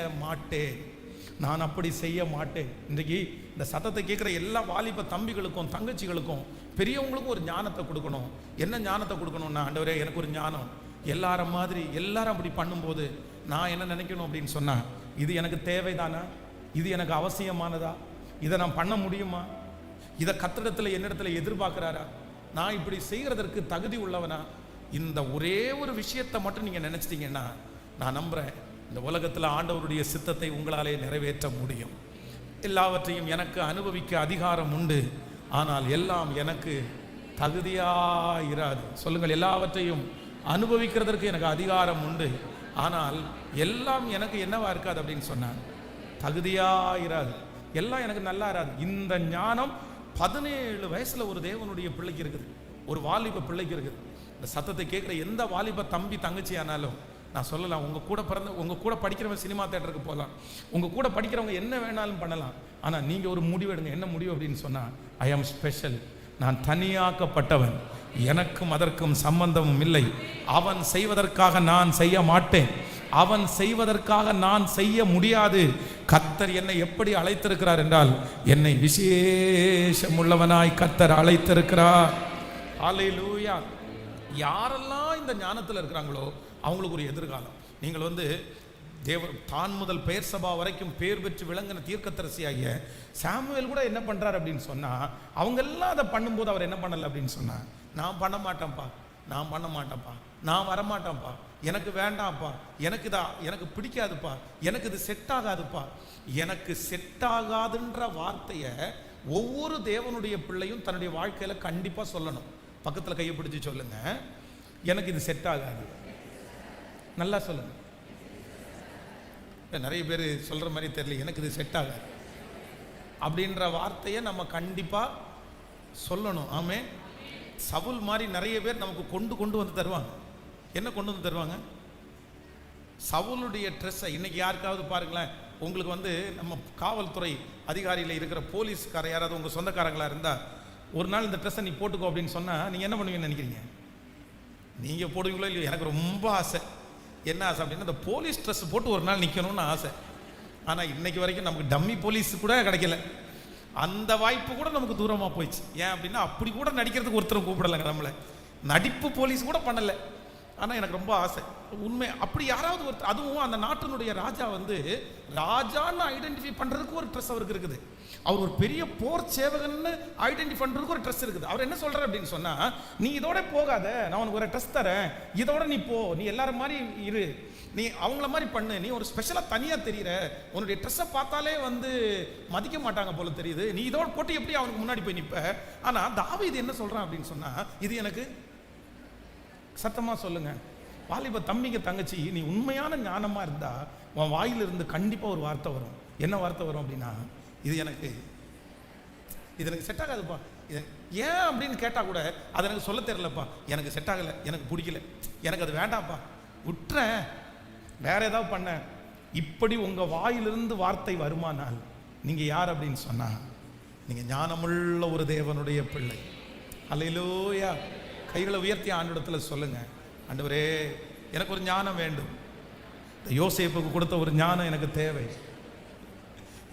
மாட்டேன். இன்றைக்கு இந்த சத்தத்தை கேட்குற எல்லா வாலிப தம்பிகளுக்கும் தங்கச்சிகளுக்கும் பெரியவங்களுக்கும் ஒரு ஞானத்தை கொடுக்கணும். என்ன ஞானத்தை கொடுக்கணும்னா, ஆண்டவரே எனக்கு ஒரு ஞானம், எல்லாரும் மாதிரி எல்லாரும் அப்படி பண்ணும்போது நான் என்ன நினைக்கணும் அப்படின்னு சொன்னா, இது எனக்கு தேவைதானா, இது எனக்கு அவசியமானதா, இதை நான் பண்ண முடியுமா, இதை கத்திடத்தில் என்னிடத்துல எதிர்பார்க்கிறாரா, நான் இப்படி செய்கிறதற்கு தகுதி உள்ளவனா, இந்த ஒரே ஒரு விஷயத்தை மட்டும் நீங்க நினைச்சிட்டீங்கன்னா நான் நம்புறேன் இந்த உலகத்தில் ஆண்டவருடைய சித்தத்தை உங்களாலே நிறைவேற்ற முடியும். எல்லாவற்றையும் எனக்கு அனுபவிக்க அதிகாரம் உண்டு, ஆனால் எல்லாம் எனக்கு தகுதியாயிராது. சொல்லுங்கள், எல்லாவற்றையும் அனுபவிக்கிறதற்கு எனக்கு அதிகாரம் உண்டு, ஆனால் எல்லாம் எனக்கு என்னவா இருக்காது அப்படின்னு சொன்னான், தகுதியாயிராது, எல்லாம் எனக்கு நல்லா இராது. இந்த ஞானம் 17 வயசுல ஒரு தேவனுடைய பிள்ளைக்கு இருக்குது, ஒரு வாலிப பிள்ளைக்கு இருக்குது. இந்த சத்தத்தை கேட்குற எந்த வாலிப தம்பி தங்கச்சி ஆனாலும் நான் சொல்லலாம், உங்க கூட படிக்கிறவங்க சினிமா தேட்டருக்கு போகலாம், உங்க கூட படிக்கிறவங்க என்ன வேணாலும் பண்ணலாம், ஆனா நீங்க ஒரு முடிவு எடுங்க. என்ன முடிவு அப்படின்னு சொன்னா, ஐ ஆம் ஸ்பெஷல், நான் தனியாக்கப்பட்டவன், எனக்கும் அதற்கும் சம்பந்தமும் இல்லை, அவன் செய்வதற்காக நான் செய்ய மாட்டேன், அவன் செய்வதற்காக நான் செய்ய முடியாது. கர்த்தர் என்னை எப்படி அழைத்திருக்கிறார் என்றால், என்னை விசேஷமுள்ளவனாய் கர்த்தர் அழைத்திருக்கிறார். அல்லேலூயா. யாரெல்லாம் இந்த ஞானத்தில் இருக்கிறாங்களோ அவங்களுக்கு ஒரு எதிர்காலம். நீங்கள் தான் முதல் பெயர் சபா வரைக்கும் பேர் பெற்று விளங்கின தீர்க்கதரிசியாகிய சாமுவேல் கூட என்ன பண்றாரு அப்படின்னு சொன்னா, அவங்க எல்லாம் அதை பண்ணும்போது அவர் என்ன பண்ணல அப்படின்னு சொன்னா, நான் பண்ண மாட்டேன்ப்பா, நான் வரமாட்டேன்ப்பா, எனக்கு வேண்டாம்ப்பா, எனக்கு பிடிக்காதுப்பா, எனக்கு இது செட் ஆகாதுப்பா. எனக்கு செட் ஆகாதுன்ற வார்த்தையை ஒவ்வொரு தேவனுடைய பிள்ளையும் தன்னுடைய வாழ்க்கையில கண்டிப்பா சொல்லணும். பக்கத்துல கையை பிடிச்சு சொல்லுங்க, எனக்கு இது செட் ஆகாது. நல்லா சொல்லுங்க. நிறைய பேர் சொல்ற மாதிரி தெரியல, எனக்கு இது செட் ஆகாது அப்படின்ற வார்த்தையை நம்ம கண்டிப்பா சொல்லணும். ஆமே. சவுல் மாதிரி நிறைய பேர் நமக்கு கொண்டு வந்து தருவாங்க. என்ன கொண்டு வந்து தருவாங்க? சவுலுடைய ட்ரெஸ்ஸை. இன்னைக்கு யாருக்காவது பாருங்களேன், உங்களுக்கு நம்ம காவல்துறை அதிகாரியில் இருக்கிற போலீஸ்கார யாராவது உங்க சொந்தக்காரங்களா இருந்தா, ஒரு நாள் இந்த ட்ரெஸ்ஸை நீ போட்டுக்கோ அப்படின்னு சொன்னா நீங்க என்ன பண்ணுவீங்கன்னு நினைக்கிறீங்க? நீங்க போடுவீங்களோ இல்லையோ, எனக்கு ரொம்ப ஆசை. என்ன ஆசை அப்படின்னா, இந்த போலீஸ் ட்ரெஸ் போட்டு ஒரு நாள் நிற்கணும்னு ஆசை. ஆனால் இன்னைக்கு வரைக்கும் நமக்கு டம்மி போலீஸ் கூட கிடைக்கல, அந்த வாய்ப்பு கூட நமக்கு தூரமாக போயிடுச்சு. ஏன் அப்படின்னா, அப்படி கூட நடிக்கிறதுக்கு ஒருத்தரும் கூப்பிடலைங்க, நம்மளை நடிப்பு போலீஸ் கூட பண்ணலை. ஆனால் எனக்கு ரொம்ப ஆசை உண்மை. அப்படி யாராவது ஒரு, அதுவும் அந்த நாட்டினுடைய ராஜா வந்து ராஜான்னு ஐடென்டிஃபை பண்ணுறதுக்கு ஒரு ட்ரெஸ் அவருக்கு இருக்குது. அவர் ஒரு பெரிய போர் சேவகன்னு ஐடென்டிஃபை பண்ணுறதுக்கு ஒரு ட்ரெஸ் இருக்குது. அவர் என்ன சொல்கிறார் அப்படின்னு சொன்னால், நீ இதோட போகாத, நான் உனக்கு ஒரு ட்ரெஸ் தரேன், இதோட நீ போ, நீ எல்லாரும் மாதிரி இரு, நீ அவங்கள மாதிரி பண்ணு, நீ ஒரு ஸ்பெஷலாக தனியாக தெரியுற, உன்னுடைய ட்ரெஸ்ஸை பார்த்தாலே வந்து மதிக்க மாட்டாங்க போல தெரியுது, நீ இதோட போட்டு எப்படி அவனுக்கு முன்னாடி போய் நிற்ப. ஆனால் தாவீது என்ன சொல்கிறான் அப்படின்னு சொன்னால், இது எனக்கு சத்தமாக சொல்லுங்க வாலிப தம்பிங்க தங்கச்சி, நீ உண்மையான ஞானமாக இருந்தா உன் வாயிலிருந்து கண்டிப்பாக ஒரு வார்த்தை வரும். என்ன வார்த்தை வரும் அப்படின்னா, இது எனக்கு செட் ஆகாதுப்பா, இது ஏன் அப்படின்னு கேட்டால் கூட அது எனக்கு சொல்ல தெரியலப்பா, எனக்கு செட் ஆகலை, எனக்கு பிடிக்கல, எனக்கு அது வேண்டாம்ப்பா, விட்டுறேன், வேற ஏதாவது பண்ண. இப்படி உங்கள் வாயிலிருந்து வார்த்தை வருமானால் நீங்கள் யார் அப்படின்னு சொன்னால், நீங்கள் ஞானமுள்ள ஒரு தேவனுடைய பிள்ளை. அல்லேலூயா. கைகளை உயர்த்தி ஆண்டவரிடத்துல சொல்லுங்க, ஆண்டவரே எனக்கு ஒரு ஞானம் வேண்டும். யோசேப்புக்கு கொடுத்த ஒரு ஞானம் எனக்கு தேவை.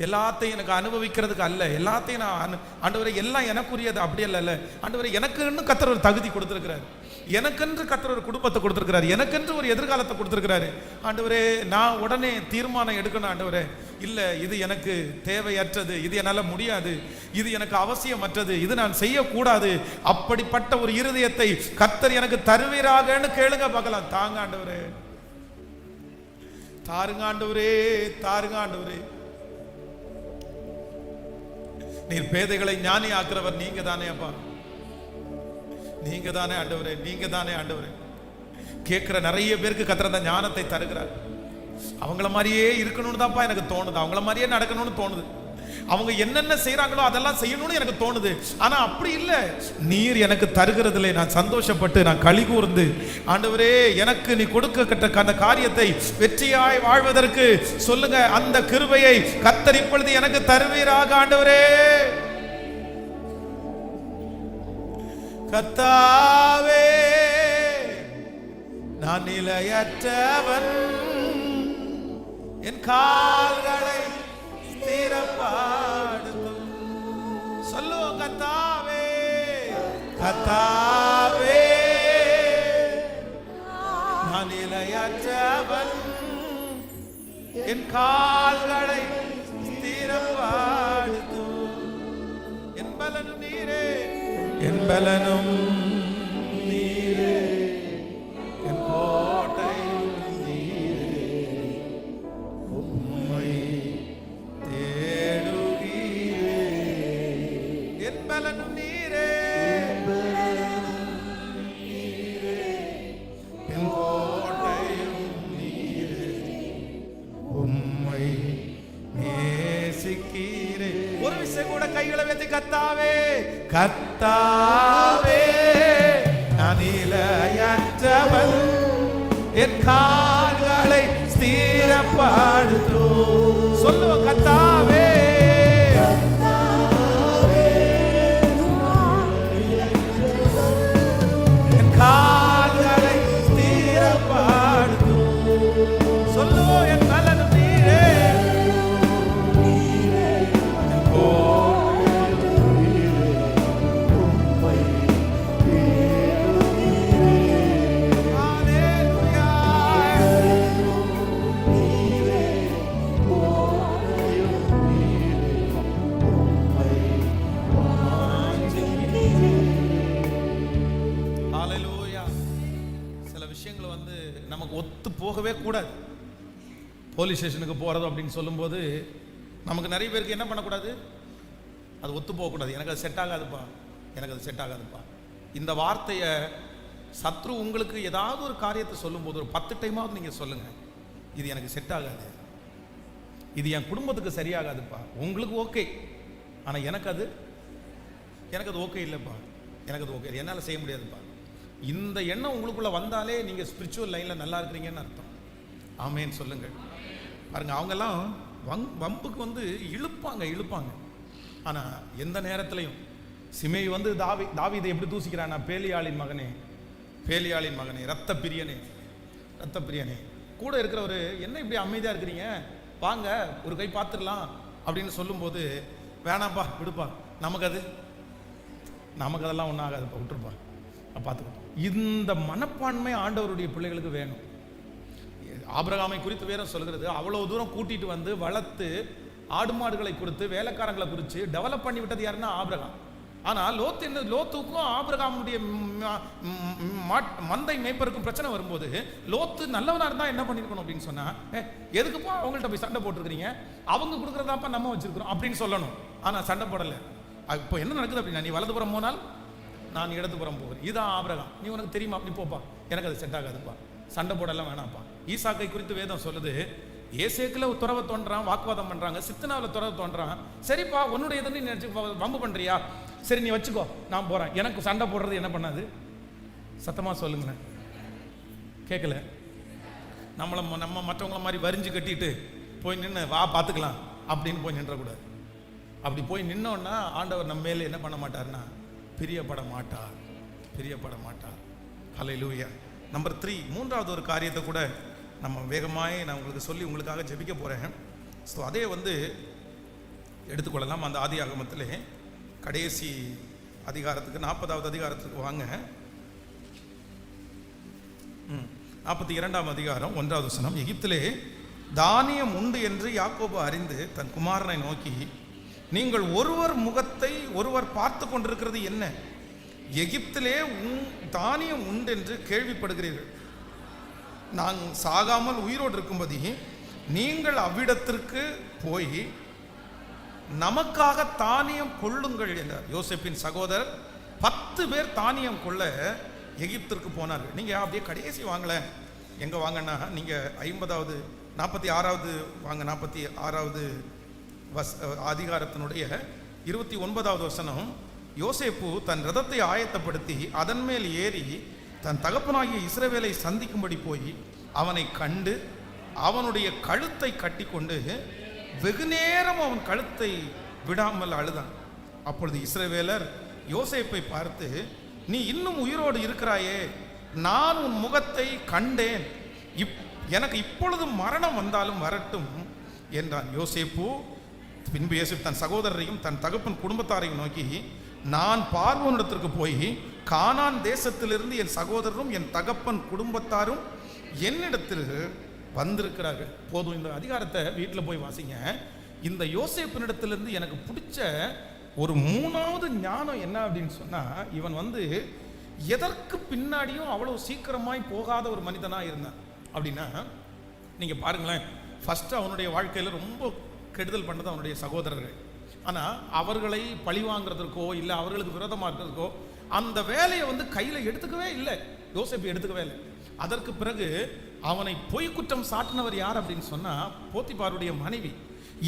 எல்லாத்தையும் எனக்கு அனுபவிக்கிறதுக்கு அல்ல, எல்லாத்தையும் நான் ஆண்டவரே எல்லாம் எனக்குரியது அப்படி அல்ல. ஆண்டவரே எனக்குன்னு கர்த்தர் ஒரு தகுதி கொடுத்திருக்கிறார், எனக்கென்று கர்த்தர் ஒரு குடும்பத்தை கொடுத்திருக்கிறார், எனக்கென்று ஒரு எதிர்காலத்தை கொடுத்திருக்கிறாரு. ஆண்டவரே நான் உடனே தீர்மானம் எடுக்கணும். ஆண்டவரே இல்லை, இது எனக்கு தேவையற்றது, இது என்னால் முடியாது, இது எனக்கு அவசியமற்றது, இது நான் செய்யக்கூடாது. அப்படிப்பட்ட ஒரு இருதயத்தை கர்த்தர் எனக்கு தருவீராகன்னு கேளுங்க பார்க்கலாம். தாங்க ஆண்டவரே, தாருங்க ஆண்டவரே, தாருங்க ஆண்டவரே. நீர் பேதைகளை ஞானி ஆக்குறவர் நீங்க தானே அப்பா, நீங்க தானே ஆண்டவரே, நீங்க தானே ஆண்டவரே. கேட்கிற நிறைய பேருக்கு கர்த்தர் அந்த ஞானத்தை தருகிறார். அவங்கள மாதிரியே இருக்கணும்னு தான்ப்பா எனக்கு தோணுது, அவங்கள மாதிரியே நடக்கணும்னு தோணுது, அவங்க என்னென்ன செய்யறாங்களோ அதெல்லாம் செய்யணும்னு எனக்கு தோணுது. ஆனா அப்படி இல்லை, நீர் எனக்கு தருகிறதுல நான் சந்தோஷப்பட்டு நான் களி கூர்ந்து, ஆண்டவரே எனக்கு நீ கொடுக்க அந்த காரியத்தை வெற்றியாய் வாழ்வதற்கு சொல்லுங்க, அந்த கிருபையை கர்த்தர் இப்பொழுது எனக்கு தருவீராக. ஆண்டவரே கர்த்தாவே, நான் நிலையற்றவன், என் கால்களை ஸ்திரப்படுத்தும். சொல்லுவோம், கர்த்தாவே, கர்த்தாவே, நான் நிலையற்றவன், என் கால்களை ஸ்திரப்படுத்தும். என் பலனும் நீரே, என் பலனும் நீரே, என் கோட்டை நீரே, உம்மை தேடுகிறேன். என் பலனும் நீரே, என் கோட்டையும் நீரே, உம்மை நேசிக்கிறேன். ஒரு விஷயம் கூட கைகளை வைத்து கர்த்தாவே, கர்த்தாவே, நான் நிலையற்றவன், என் கால்களை ஸ்திரப்படுத்தும். சொல்லுவோம், கர்த்தாவே, என் கால்களை ஸ்திரப்படுத்தும். சொல்லுவோம், என் பலனும் நீரே, நமக்கு ஒத்து போகவே கூடாது. போலீஸ் ஸ்டேஷனுக்கு போகிறது அப்படின்னு சொல்லும்போது நமக்கு நிறைய பேருக்கு என்ன பண்ணக்கூடாது, அது ஒத்து போகக்கூடாது. எனக்கு அது செட் ஆகாதுப்பா, எனக்கு அது செட் ஆகாதுப்பா. இந்த வார்த்தையை சத்ரு உங்களுக்கு ஏதாவது ஒரு காரியத்தை சொல்லும்போது ஒரு 10 டைமாவது நீங்கள் சொல்லுங்கள், இது எனக்கு செட் ஆகாது, இது என் குடும்பத்துக்கு சரியாகாதுப்பா. உங்களுக்கு ஓகே, ஆனால் எனக்கு அது ஓகே இல்லைப்பா, எனக்கு அது ஓகே, என்னால் செய்ய முடியாதுப்பா. இந்த எண்ணம் உங்களுக்குள்ள வந்தாலே நீங்கள் ஸ்பிரிச்சுவல் லைனில் நல்லா இருக்கிறீங்கன்னு அர்த்தம். ஆமேன்னு சொல்லுங்கள். பாருங்க, அவங்கெல்லாம் வம்புக்கு வந்து இழுப்பாங்க. ஆனால் எந்த நேரத்திலையும் சிமேய் வந்து தாவீதை எப்படி தூசிக்கிறான், பேலியாளின் மகனே, ரத்த பிரியனே, கூட இருக்கிறவர் என்ன இப்படி அமைதியாக இருக்கிறீங்க, வாங்க ஒரு கை பார்த்துடலாம் அப்படின்னு சொல்லும்போது, வேணாம்ப்பா விடுப்பா, நமக்கு அதெல்லாம் ஒன்றும் ஆகாதுப்பா, விட்டுருப்பா பார்த்துக்கணும். இந்த மனப்பான்மை ஆண்டவருடைய பிள்ளைகளுக்கு வேணும். ஆபிரகாமை குறித்து வேற சொல்கிறது, அவ்வளவு தூரம் கூட்டிட்டு வந்து வளர்த்து ஆடு மாடுகளை கொடுத்து வேலைக்காரங்களை குறித்து டெவலப் பண்ணி விட்டது யாருன்னா ஆபிரகாம். ஆனால் லோத்துக்கும் ஆபிரகாமுடைய மந்தை மேய்ப்பருக்கும் பிரச்சனை வரும்போது லோத்து நல்லவனா இருந்தா என்ன பண்ணிருக்கணும் அப்படின்னு சொன்னா, எதுக்குப்பா அவங்கள்ட்ட போய் சண்டை போட்டுருக்கீங்க, அவங்க கொடுக்குறதாப்பா நம்ம வச்சிருக்கிறோம் அப்படின்னு சொல்லணும். ஆனா சண்டை போடல. இப்போ என்ன நடக்குது அப்படின்னா, நீ வலதுபுறம் போனால் நான் இடதுபுறம் போகிறேன், இதான் ஆபிரகாம், நீ உனக்கு தெரியுமா, நீ போப்பா, எனக்கு அது செட் ஆகாதுப்பா, சண்டை போடலாம் வேணாம்ப்பா. ஈசாக்கை குறித்து வேதம் சொல்லுது, ஏசேக்கில் துறவை தோன்றான், வாக்குவாதம் பண்றாங்க, சித்தனாவில் துறவை தோன்றான், சரிப்பா உன்னுடைய எதுன்னு நினைச்சு வம்பு பண்றியா, சரி நீ வச்சுக்கோ நான் போறேன், எனக்கு சண்டை போடுறது என்ன பண்ணாது, சத்தமா சொல்லுங்களேன், கேட்கல. நம்ம மற்றவங்கள மாதிரி வரிஞ்சு கட்டிட்டு போய் நின்று வா பார்த்துக்கலாம் அப்படின்னு போய் நின்றக்கூடாது. அப்படி போய் நின்னோன்னா ஆண்டவர் நம்ம மேலே என்ன பண்ண மாட்டார்னா பிரியப்பட மாட்டார், பிரியப்பட மாட்டார். ஹல்லேலூயா. நம்பர் 3, மூன்றாவது ஒரு காரியத்தை கூட நம்ம வேகமாய் நான் உங்களுக்கு சொல்லி உங்களுக்காக ஜெபிக்க போகிறேன். ஸோ அதே எடுத்துக்கொள்ளலாம். அந்த ஆதி ஆகமத்திலே கடைசி அதிகாரத்துக்கு 40வது அதிகாரத்துக்கு வாங்க. 42ஆம் அதிகாரம் 1வது வசனம். எகிப்திலே தானியம் உண்டு என்று யாக்கோபு அறிந்து தன் குமாரனை நோக்கி, நீங்கள் ஒருவர் முகத்தை ஒருவர் பார்த்து கொண்டிருக்கிறது என்ன? எகிப்திலே தானியம் உண்டு என்று கேள்விப்படுகிறீர்கள், நான் சாகாமல் உயிரோடு இருக்கும்படி நீங்கள் அவ்விடத்திற்கு போய் நமக்காக தானியம் கொள்ளுங்கள் என்றார். யோசேப்பின் சகோதரர் 10 பேர் தானியம் கொள்ள எகிப்திற்கு போனார்கள். நீங்கள் அப்படியே கடைசி வாங்கல, எங்கே வாங்கன்னா நீங்கள் 46வது வாங்க. 46வது அதிகாரத்தினுடைய 29வது வசனம். யோசேப்பு தன் ரதத்தை ஆயத்தப்படுத்தி அதன் மேல் ஏறி தன் தகப்பனாகிய இஸ்ரவேலை சந்திக்கும்படி போய் அவனை கண்டு அவனுடைய கழுத்தை கட்டி கொண்டு வெகு நேரம் அவன் கழுத்தை விடாமல் அழுதான். அப்பொழுது இஸ்ரவேலர் யோசேப்பை பார்த்து, நீ இன்னும் உயிரோடு இருக்கிறாயே, நான் உன் முகத்தை கண்டேன், எனக்கு இப்பொழுது மரணம் வந்தாலும் வரட்டும் என்றான். யோசேப்பு பின்பு யோசேப்பு தன் சகோதரரையும் தன் தகப்பன் குடும்பத்தாரையும் நோக்கி, நான் பார்வோனிடத்திற்கு போய் கானான் தேசத்திலிருந்து என் சகோதரரும் என் தகப்பன் குடும்பத்தாரும் என்னிடத்தில் வந்திருக்கிறார்கள். போதும், இந்த அதிகாரத்தை வீட்டில் போய் வாசிங்க. இந்த யோசேப்பினிடத்திலிருந்து எனக்கு பிடிச்ச ஒரு 3வது ஞானம் என்ன அப்படின்னு சொன்னா, இவன் எதற்கு பின்னாடியும் அவ்வளவு சீக்கிரமாய் போகாத ஒரு மனிதனா இருந்தான். அப்படின்னா நீங்க பாருங்களேன், ஃபர்ஸ்ட் அவனுடைய வாழ்க்கையில ரொம்ப கெடுதல் பண்ணது அவனுடைய சகோதரர்கள். ஆனால் அவர்களை பழிவாங்கிறதுக்கோ இல்லை அவர்களுக்கு விரோதமாக இருக்கிறதுக்கோ அந்த வேலையை கையில் எடுத்துக்கவே இல்லை, யோசேப்பு எடுத்துக்கவே இல்லை. அதற்கு பிறகு அவனை பொய் குற்றம் சாட்டினவர் யார் அப்படின்னு சொன்னால் போத்திபாருடைய மனைவி.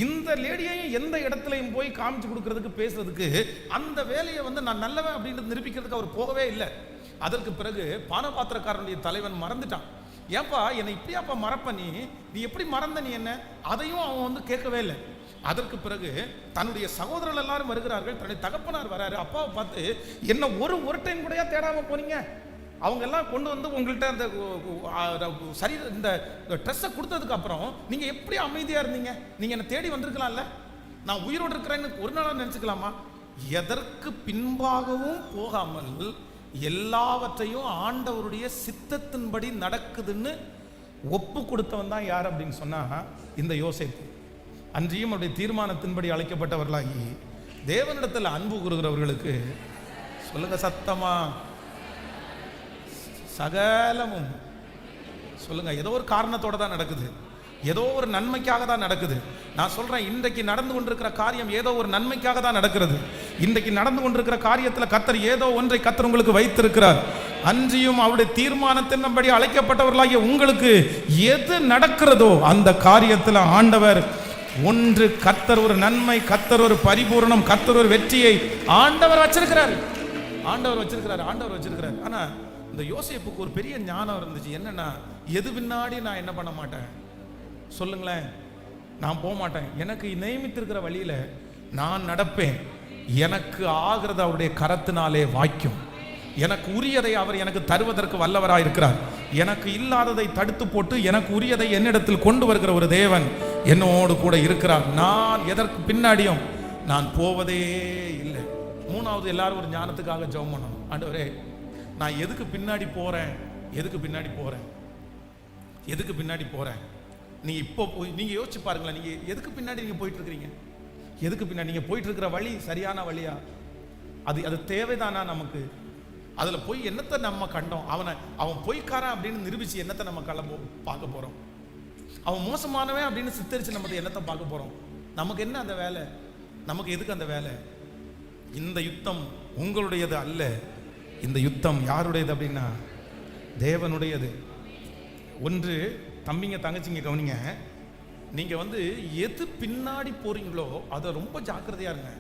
இந்த லேடியையும் எந்த இடத்துலையும் போய் காமிச்சு கொடுக்கறதுக்கு பேசுறதுக்கு அந்த வேலையை நான் நல்லவன் அப்படின்றது நிரூபிக்கிறதுக்கு அவர் போகவே இல்லை. அதற்கு பிறகு பானபாத்திரக்காரனுடைய தலைவன் மறந்துட்டான். ஏப்பா என்னை இப்படியாப்பா மறப்ப, நீ எப்படி மறந்த, நீ என்ன, அதையும் அவன் கேட்கவே இல்லை. அதற்கு பிறகு தன்னுடைய சகோதரர்கள் எல்லாரும் வருகிறார்கள், தன்னுடைய தகப்பனார் வராரு. அப்பாவை பார்த்து, என்ன ஒரு டைம் கூடயா தேடாம போனீங்க, அவங்க எல்லாம் கொண்டு உங்கள்கிட்ட அந்த சரி இந்த ட்ரெஸ்ஸை கொடுத்ததுக்கு அப்புறம் நீங்க எப்படி அமைதியா இருந்தீங்க, நீங்க என்ன தேடி வந்திருக்கலாம்ல, நான் உயிரோடு இருக்கிறேன்னு ஒரு நாளாக நினைச்சுக்கலாமா? எதற்கு பின்பாகவும் போகாமல் எல்லாவற்றையும் ஆண்டவருடைய சித்தத்தின்படி நடக்குதுன்னு ஒப்பு கொடுத்தவன் தான் யார் அப்படின்னு சொன்னா இந்த யோசேப்பு. அன்றியும் அவருடைய தீர்மானத்தின்படி அழைக்கப்பட்டவர்களாகி தேவனிடத்தில் அன்பு கூறுகிறவர்களுக்கு சொல்லுங்க சத்தமா, சகலமும் சொல்லுங்க, ஏதோ ஒரு காரணத்தோட தான் நடக்குது, ஏதோ ஒரு நன்மைக்காக தான் நடக்குது. நான் சொல்றேன், இன்றைக்கு நடந்து கொண்டிருக்கிற காரியம் ஏதோ ஒரு நன்மைக்காக தான் நடக்கிறது. இன்றைக்கு நடந்து கொண்டிருக்கிற காரியத்தில் கர்த்தர் ஏதோ ஒன்றை கர்த்தர் உங்களுக்கு வைத்திருக்கிறார். அன்றியும் அவருடைய தீர்மானத்தின்படி அழைக்கப்பட்டவர்களாகிய உங்களுக்கு எது நடக்கிறதோ அந்த காரியத்தில் ஆண்டவர் ஒன்று, கர்த்தர் ஒரு நன்மை, கர்த்தர் ஒரு பரிபூரணம், கர்த்தர் ஒரு வெற்றியை ஆண்டவர் வச்சிருக்கிறார். ஆனா இந்த யோசேப்புக்கு ஒரு பெரிய ஞானம் இருந்துச்சு. என்னன்னா, எது பின்னாடி நான் என்ன பண்ண மாட்டேன், சொல்லுங்களேன், நான் போக மாட்டேன், எனக்கு நியமித்திருக்கிற வழியில நான் நடப்பேன், எனக்கு ஆகிறது அவருடைய கரத்தினாலே வாய்க்கும், எனக்கு உரியதை அவர் எனக்கு தருவதற்கு வல்லவராய் இருக்கிறார், எனக்கு இல்லாததை தடுத்து போட்டு எனக்கு உரியதை என்னிடத்தில் கொண்டு வருகிற ஒரு தேவன் என்னோடு கூட இருக்கிறார். நான் எதற்கு பின்னாடியும் நான் போவதே இல்லை. 3வது, எல்லாரும் ஒரு ஞானத்துக்காக ஜெபம் பண்ணணும். ஆண்டவரே, நான் எதுக்கு பின்னாடி போறேன், எதுக்கு பின்னாடி போறேன், எதுக்கு பின்னாடி போறேன்? நீங்க இப்போ நீங்க யோசிச்சு பாருங்களேன், நீங்க எதுக்கு பின்னாடி நீங்க போயிட்டு இருக்கிறீங்க? எதுக்கு பின்னாடி நீங்க போயிட்டு இருக்கிற வழி சரியான வழியா? அது தேவைதானா நமக்கு? அதுல போய் என்னத்தை நம்ம கண்டோம்? அவன் பொய்க்காரன் அப்படின்னு நிரூபிச்சு என்னத்தை நம்ம பார்க்க போறோம்? அவன் மோசமானவன் அப்படின்னு சித்தரிச்சு நம்ம என்னத்தை பார்க்க போறோம்? நமக்கு என்ன அந்த வேலை? நமக்கு எதுக்கு அந்த வேலை? இந்த யுத்தம் உங்களுடையது அல்ல. இந்த யுத்தம் யாருடையது அப்படின்னா தேவனுடையது. ஒன்று தம்பிங்க தங்கச்சிங்க கவனிங்க, நீங்க எது பின்னாடி போறீங்களோ அதை ரொம்ப ஜாக்கிரதையா இருங்க,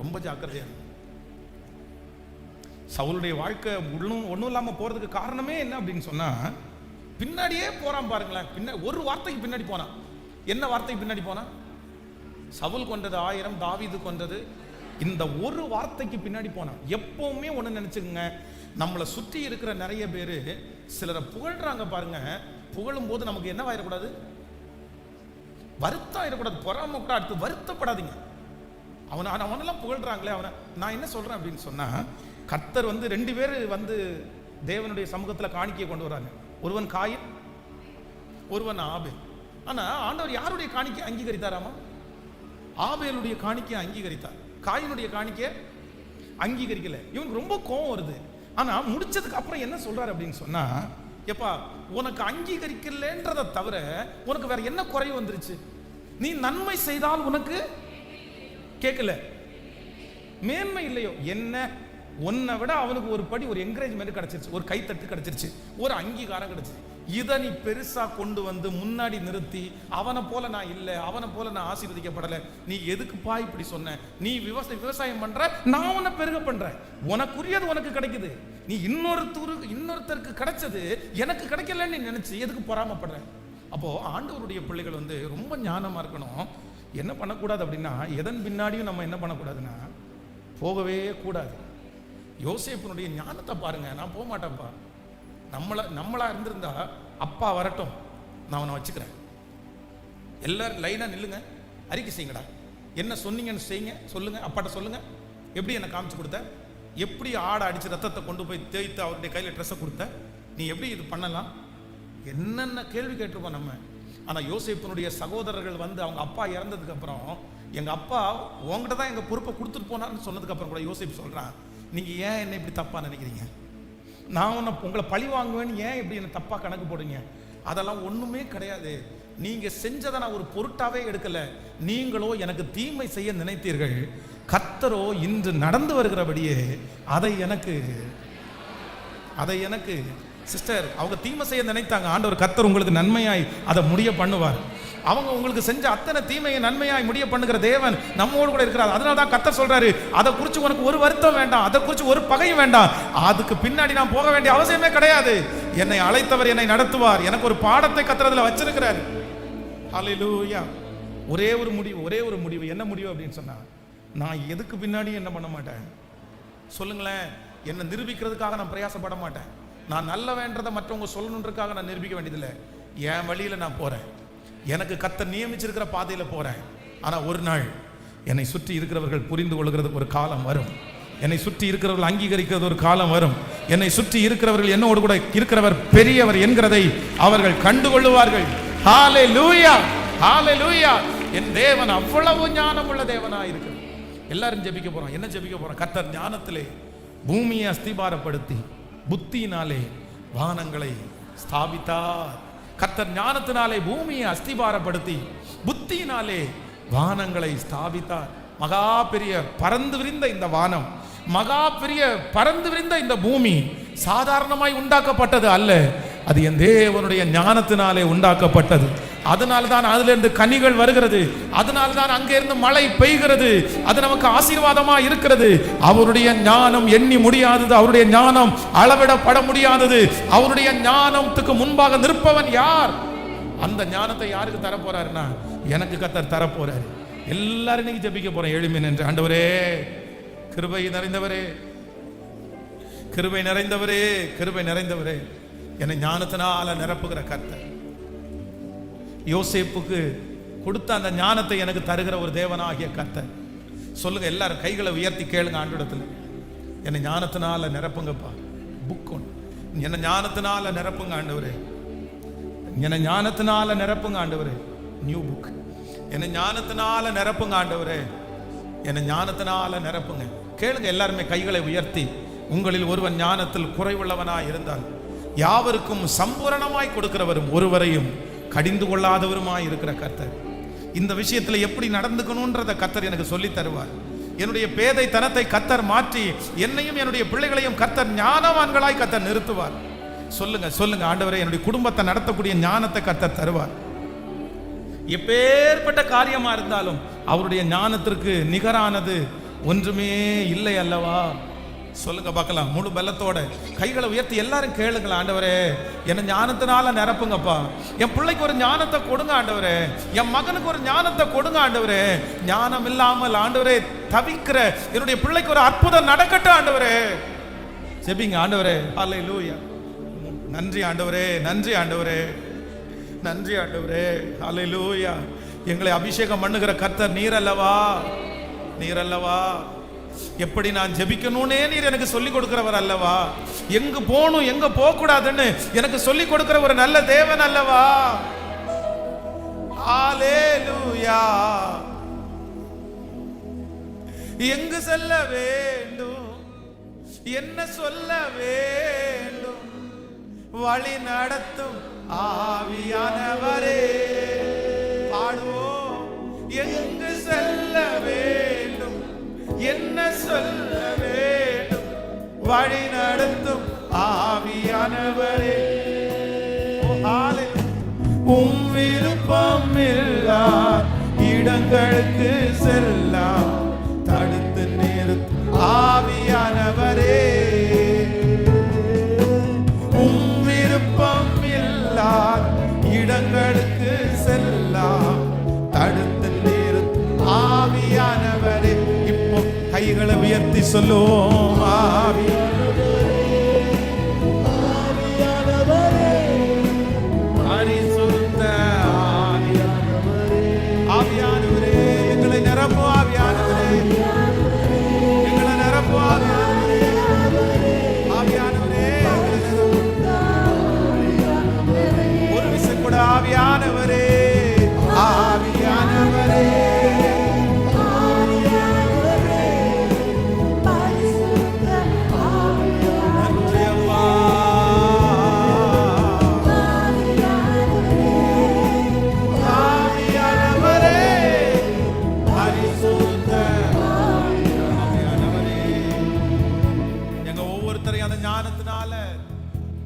ரொம்ப ஜாக்கிரதையா இருங்க. சவுலுடைய வாழ்க்கை ஒன்றும் இல்லாம போறதுக்கு காரணமே என்ன அப்படின்னு சொன்னா, பின்னாடியே போறான் பாருங்களேன். ஒரு வார்த்தைக்கு பின்னாடி போனான். என்ன வார்த்தைக்கு பின்னாடி போனா? சவுல் கொண்டது 1000, தாவீது கொண்டது. இந்த ஒரு வார்த்தைக்கு பின்னாடி போனான். எப்பவுமே ஒண்ணு நினைச்சுக்கங்க, நம்மளை சுற்றி இருக்கிற நிறைய பேரு சிலரை புகழ்றாங்க பாருங்க. புகழும் போது நமக்கு என்ன ஆயிடக்கூடாது? வருத்தம் ஆயிடக்கூடாது, பொறாம கூட. அடுத்து வருத்தப்படாதீங்க. அவனெல்லாம் புகழ்றாங்களே, நான் என்ன சொல்றேன் அப்படின்னு சொன்னா, கர்த்தர் 2 பேர் தேவனுடைய சமூகத்தில் காணிக்கையை கொண்டு வராங்க. ஒருவன் காயின், ஒருவன் ஆபேல். ஆனா ஆண்டவர் யாருடைய காணிக்கை அங்கீகரித்தாராமா? ஆபேலுடைய காணிக்கையை அங்கீகரித்தார், காயினுடைய காணிக்கையை அங்கீகரிக்கல. இவனுக்கு ரொம்ப கோபம் வருது. ஆனா முடிச்சதுக்கு அப்புறம் என்ன சொல்றாரு அப்படின்னு சொன்னா, எப்பா உனக்கு அங்கீகரிக்கலன்றதை தவிர உனக்கு வேற என்ன குறை வந்துருச்சு? நீ நன்மை செய்தால் உனக்கு கேட்கல, மேன்மை இல்லையோ என்ன? உன்னை விட அவனுக்கு ஒரு படி, ஒரு என்கரேஜ்மெண்ட் கிடைச்சிருச்சு, ஒரு கைத்தட்டு கிடைச்சிருச்சு, ஒரு அங்கீகாரம் கிடைச்சிருச்சு. இதை நீ பெருசா கொண்டு முன்னாடி நிறுத்தி அவனை போல நான் இல்லை, அவனை போல நான் ஆசீர்வதிக்கப்படலை, நீ எதுக்குப்பா இப்படி சொன்ன? நீ விவசாயம் பண்ற, நான் உன்னை பெருக பண்றேன், உனக்குரியது உனக்கு கிடைக்குது, நீ இன்னொருத்தருக்கு கிடைச்சது எனக்கு கிடைக்கலன்னு நினைச்சு எதுக்கு பொறாமப்படுற? அப்போ ஆண்டவருடைய பிள்ளைகள் ரொம்ப ஞானமா இருக்கணும். என்ன பண்ணக்கூடாது அப்படின்னா, எதன் பின்னாடியும் நம்ம என்ன பண்ணக்கூடாதுன்னா போகவே கூடாது. யோசேப்பினுடைய ஞானத்தை பாருங்க. நான் போக மாட்டேன்ப்பா, நம்மளா இருந்திருந்தா அப்பா வரட்டும், நான் அவனை வச்சுக்கிறேன், எல்லாரும் லைனா நில்லுங்க, அறிக்கை செய்யுங்கடா, என்ன சொன்னீங்கன்னு செய்யுங்க, சொல்லுங்க, அப்பாட்ட சொல்லுங்க, எப்படி என்னை காமிச்சு கொடுத்த, எப்படி ஆடை அடிச்சு ரத்தத்தை கொண்டு போய் தேய்த்து அவருடைய கையில ட்ரெஸ்ஸை கொடுத்த, நீ எப்படி இது பண்ணலாம், என்னென்ன கேள்வி கேட்டிருப்போம் நம்ம. ஆனா யோசேப்பினுடைய சகோதரர்கள் அவங்க அப்பா இறந்ததுக்கு அப்புறம், எங்க அப்பா உங்ககிட்ட தான் எங்க பொறுப்பை கொடுத்துட்டு போனார்னு சொன்னதுக்கு அப்புறம் கூட யோசேப் சொல்றான், நீங்க ஏன் என்ன இப்படி தப்பா நினைக்கிறீங்க? நான் உங்களை பழி வாங்குவேன்னு ஏன் இப்படி என்ன தப்பா கணக்கு போடுங்க? அதெல்லாம் ஒண்ணுமே கிடையாது. நீங்க செஞ்சதை நான் ஒரு பொருட்டாவே எடுக்கல. நீங்களோ எனக்கு தீமை செய்ய நினைத்தீர்கள், கர்த்தரோ இன்று நடந்து வருகிறபடியே அதை எனக்கு சிஸ்டர், அவங்க தீமை செய்ய நினைத்தாங்க, ஆண்டவர் கர்த்தர் உங்களுக்கு நன்மையாய் அதை முடிய பண்ணுவார். அவங்க உங்களுக்கு செஞ்ச அத்தனை தீமையை நன்மையாய் முடிய பண்ணுகிற தேவன் நம்மோடு கூட இருக்கிறார். அதனால தான் கர்த்தர் சொல்றாரு, அதை குறித்து உனக்கு ஒரு வருத்தம் வேண்டாம், அதை குறித்து ஒரு பகையும் வேண்டாம், அதுக்கு பின்னாடி நான் போக வேண்டிய அவசியமே கிடையாது. என்னை அழைத்தவர் என்னை நடத்துவார், எனக்கு ஒரு பாடத்தை கர்த்தர் வச்சிருக்கிறார். ஹல்லேலூயா. ஒரே ஒரு முடிவு. என்ன முடிவு அப்படின்னு சொன்னா, நான் எதுக்கு பின்னாடி என்ன பண்ண மாட்டேன்? சொல்லுங்களேன். என்னை நிரூபிக்கிறதுக்காக நான் பிரயாசப்பட மாட்டேன். நான் நல்ல வேண்டதை மற்றவங்க சொல்லணுன்றதுக்காக நான் நிரூபிக்க வேண்டியதில்லை. என் வழியில நான் போறேன், எனக்கு கர்த்தர் நியமிச்சிருக்கிற பாதையில போறேன். ஆனா ஒரு நாள் என்னை சுற்றி இருக்கிறவர்கள் புரிந்து கொள்கிறதுக்கு ஒரு காலம் வரும், என்னை சுற்றி இருக்கிறவர்கள் அங்கீகரிக்கிறது ஒரு காலம் வரும், என்னை சுற்றி இருக்கிறவர்கள் என்னோடு கூட இருக்கிறவர் பெரியவர் என்கிறதை அவர்கள் கண்டுகொள்ளுவார்கள். ஹல்லேலூயா, ஹல்லேலூயா. என் தேவன் அவ்வளவு ஞானம் உள்ள தேவனா இருக்கு. எல்லாரும் ஜெபிக்க போறோம். என்ன ஜெபிக்க போறோம்? கர்த்தர் ஞானத்திலே பூமியை அஸ்திபாரப்படுத்தி புத்தியினாலே வானங்களை ஸ்தாபித்தார். கர்த்தர் ஞானத்தினாலே பூமியை அஸ்திபாரப்படுத்தி புத்தியினாலே வானங்களை ஸ்தாபித்தார். மகா பெரிய பறந்து விரிந்த இந்த வானம், மகா பெரிய பறந்து விரிந்த இந்த பூமி சாதாரணமாய் உண்டாக்கப்பட்டது அல்ல, அது என் தேவனுடைய ஞானத்தினாலே உண்டாக்கப்பட்டது. அதனால்தான் அதுல இருந்து கனிகள் வருகிறது, அதனால்தான் அங்கே இருந்து மழை பெய்கிறது, அது நமக்கு ஆசீர்வாதமா இருக்கிறது. அவருடைய ஞானம் எண்ணி முடியாதது, அவருடைய ஞானம் அளவிடப்பட முடியாதது. அவருடைய ஞானத்துக்கு முன்பாக நிற்பவன் யார்? அந்த ஞானத்தை யாருக்கு தர போறாருன்னா எனக்கு கர்த்தர் தர போறாரு. எல்லாரும் இன்னைக்கு ஜெபிக்க போறோம். எளிமை நின்று, ஆண்டவரே, கிருபை நிறைந்தவரே, கிருபை நிறைந்தவரே, கிருபை நிறைந்தவரே, என்னை ஞானத்தினால நிரப்புகிற கர்த்தர், யோசேப்புக்கு கொடுத்த அந்த ஞானத்தை எனக்கு தருகிற ஒரு தேவனாகிய கர்த்தர். சொல்லுங்க, எல்லாரும் கைகளை உயர்த்தி கேளுங்க ஆண்டவரிடத்துல, என்னை ஞானத்தினால நிரப்புங்கப்பா, புக் ஒன்று. என்ன ஞானத்தினால நிரப்புங்க ஆண்டவரே, என்ன ஞானத்தினால நிரப்புங்க ஆண்டவரே. New book. என்ன ஞானத்தினால நிரப்புங்க ஆண்டவரே, என்ன ஞானத்தினால நிரப்புங்க. கேளுங்க எல்லாருமே கைகளை உயர்த்தி. உங்களில் ஒருவன் ஞானத்தில் குறைவுள்ளவனாய் இருந்தால் யாவருக்கும் சம்பூரணமாய் கொடுக்கிறவரும் ஒருவரையும் கடிந்து கொள்ளாதவருமாய் இருக்கிற கர்த்தர் இந்த விஷயத்தில் எப்படி நடந்துக்கணும்ன்றத கர்த்தர் எனக்கு சொல்லி தருவார். என்னுடைய பேதை தனத்தை கர்த்தர் மாற்றி என்னையும் என்னுடைய பிள்ளைகளையும் கர்த்தர் ஞானவான்களாய் கர்த்தர் நிறுத்துவார். சொல்லுங்க சொல்லுங்க ஆண்டவரே, என்னுடைய குடும்பத்தை நடத்தக்கூடிய ஞானத்தை கர்த்தர் தருவார். எப்பேற்பட்ட காரியமா இருந்தாலும் அவருடைய ஞானத்திற்கு நிகரானது ஒன்றுமே இல்லை அல்லவா? சொல்லுங்க பார்க்கலாம். முழு பலத்தோட கைகளை உயர்த்தி எல்லாரும் கேளுங்களா. ஆண்டவரே, என்ன ஞானத்தினால நிரப்புங்கப்பா. என் பிள்ளைக்கு ஒரு ஞானத்தை கொடுங்க ஆண்டவரே. என் மகனுக்கு ஒரு ஞானத்தை கொடுங்க ஆண்டவரே. ஞானம் இல்லாமல் ஆண்டவரே தவிக்கிற என்னுடைய பிள்ளைக்கு ஒரு அற்புதம் நடக்கட்டும் ஆண்டவரே. ஜெபிங்க ஆண்டவரே. ஹல்லேலூயா. நன்றி ஆண்டவரே, நன்றி ஆண்டவரே, நன்றி ஆண்டவரே. ஹல்லேலூயா. எங்களை அபிஷேகம் பண்ணுகிற கர்த்தர் நீர் அல்லவா, நீர் அல்லவா. எப்படி நான் ஜெபிக்கணும்னே நீர் எனக்கு சொல்லி கொடுக்கிறவர் அல்லவா. எங்கு போகணும் எங்க போக கூடாதுன்னு எனக்கு சொல்லி கொடுக்கிற ஒரு நல்ல தேவன் அல்லவா. ஹல்லேலூயா. எங்கு செல்ல வேண்டும், என்ன சொல்ல வேண்டும், வழி நடத்தும் ஆவியானவரே. பாடுவோம். எங்கு செல்ல வேண்டும், என்ன சொல்ல வேண்டும், வழி நடத்தும் ஆவியானவரே. உம் விருப்பம் இல்லா இடங்களுக்கு செல்லாம் தடுத்து நிறுத்தும் ஆவியானவரே. உம் விருப்பம் இல்லா இடங்களுக்கு செல்லாம் தடுத்து நிறுத்தும் ஆவியானவரே. இப்போ கைகளை உயர்த்தி சொல்லுவோம். பரிசுத்த ஆவியானவரே, எங்களை நிரப்பு ஆவியானவரே, எங்களை நிரப்பு ஆவியானவரே, ஆவியானவரே ஒரு விஷயம் கூட ஆவியானவரே, ஆவியானவரே. ஞானத்தினால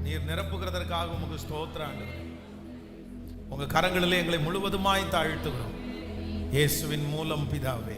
நீர் நிரப்புகிறதற்காக உமக்கு ஸ்தோத்திரம் ஆண்டவரே. உங்க கரங்களிலே எங்களை முழுவதுமாய் தாழ்த்துகிறோம் இயேசுவின் மூலம் பிதாவே.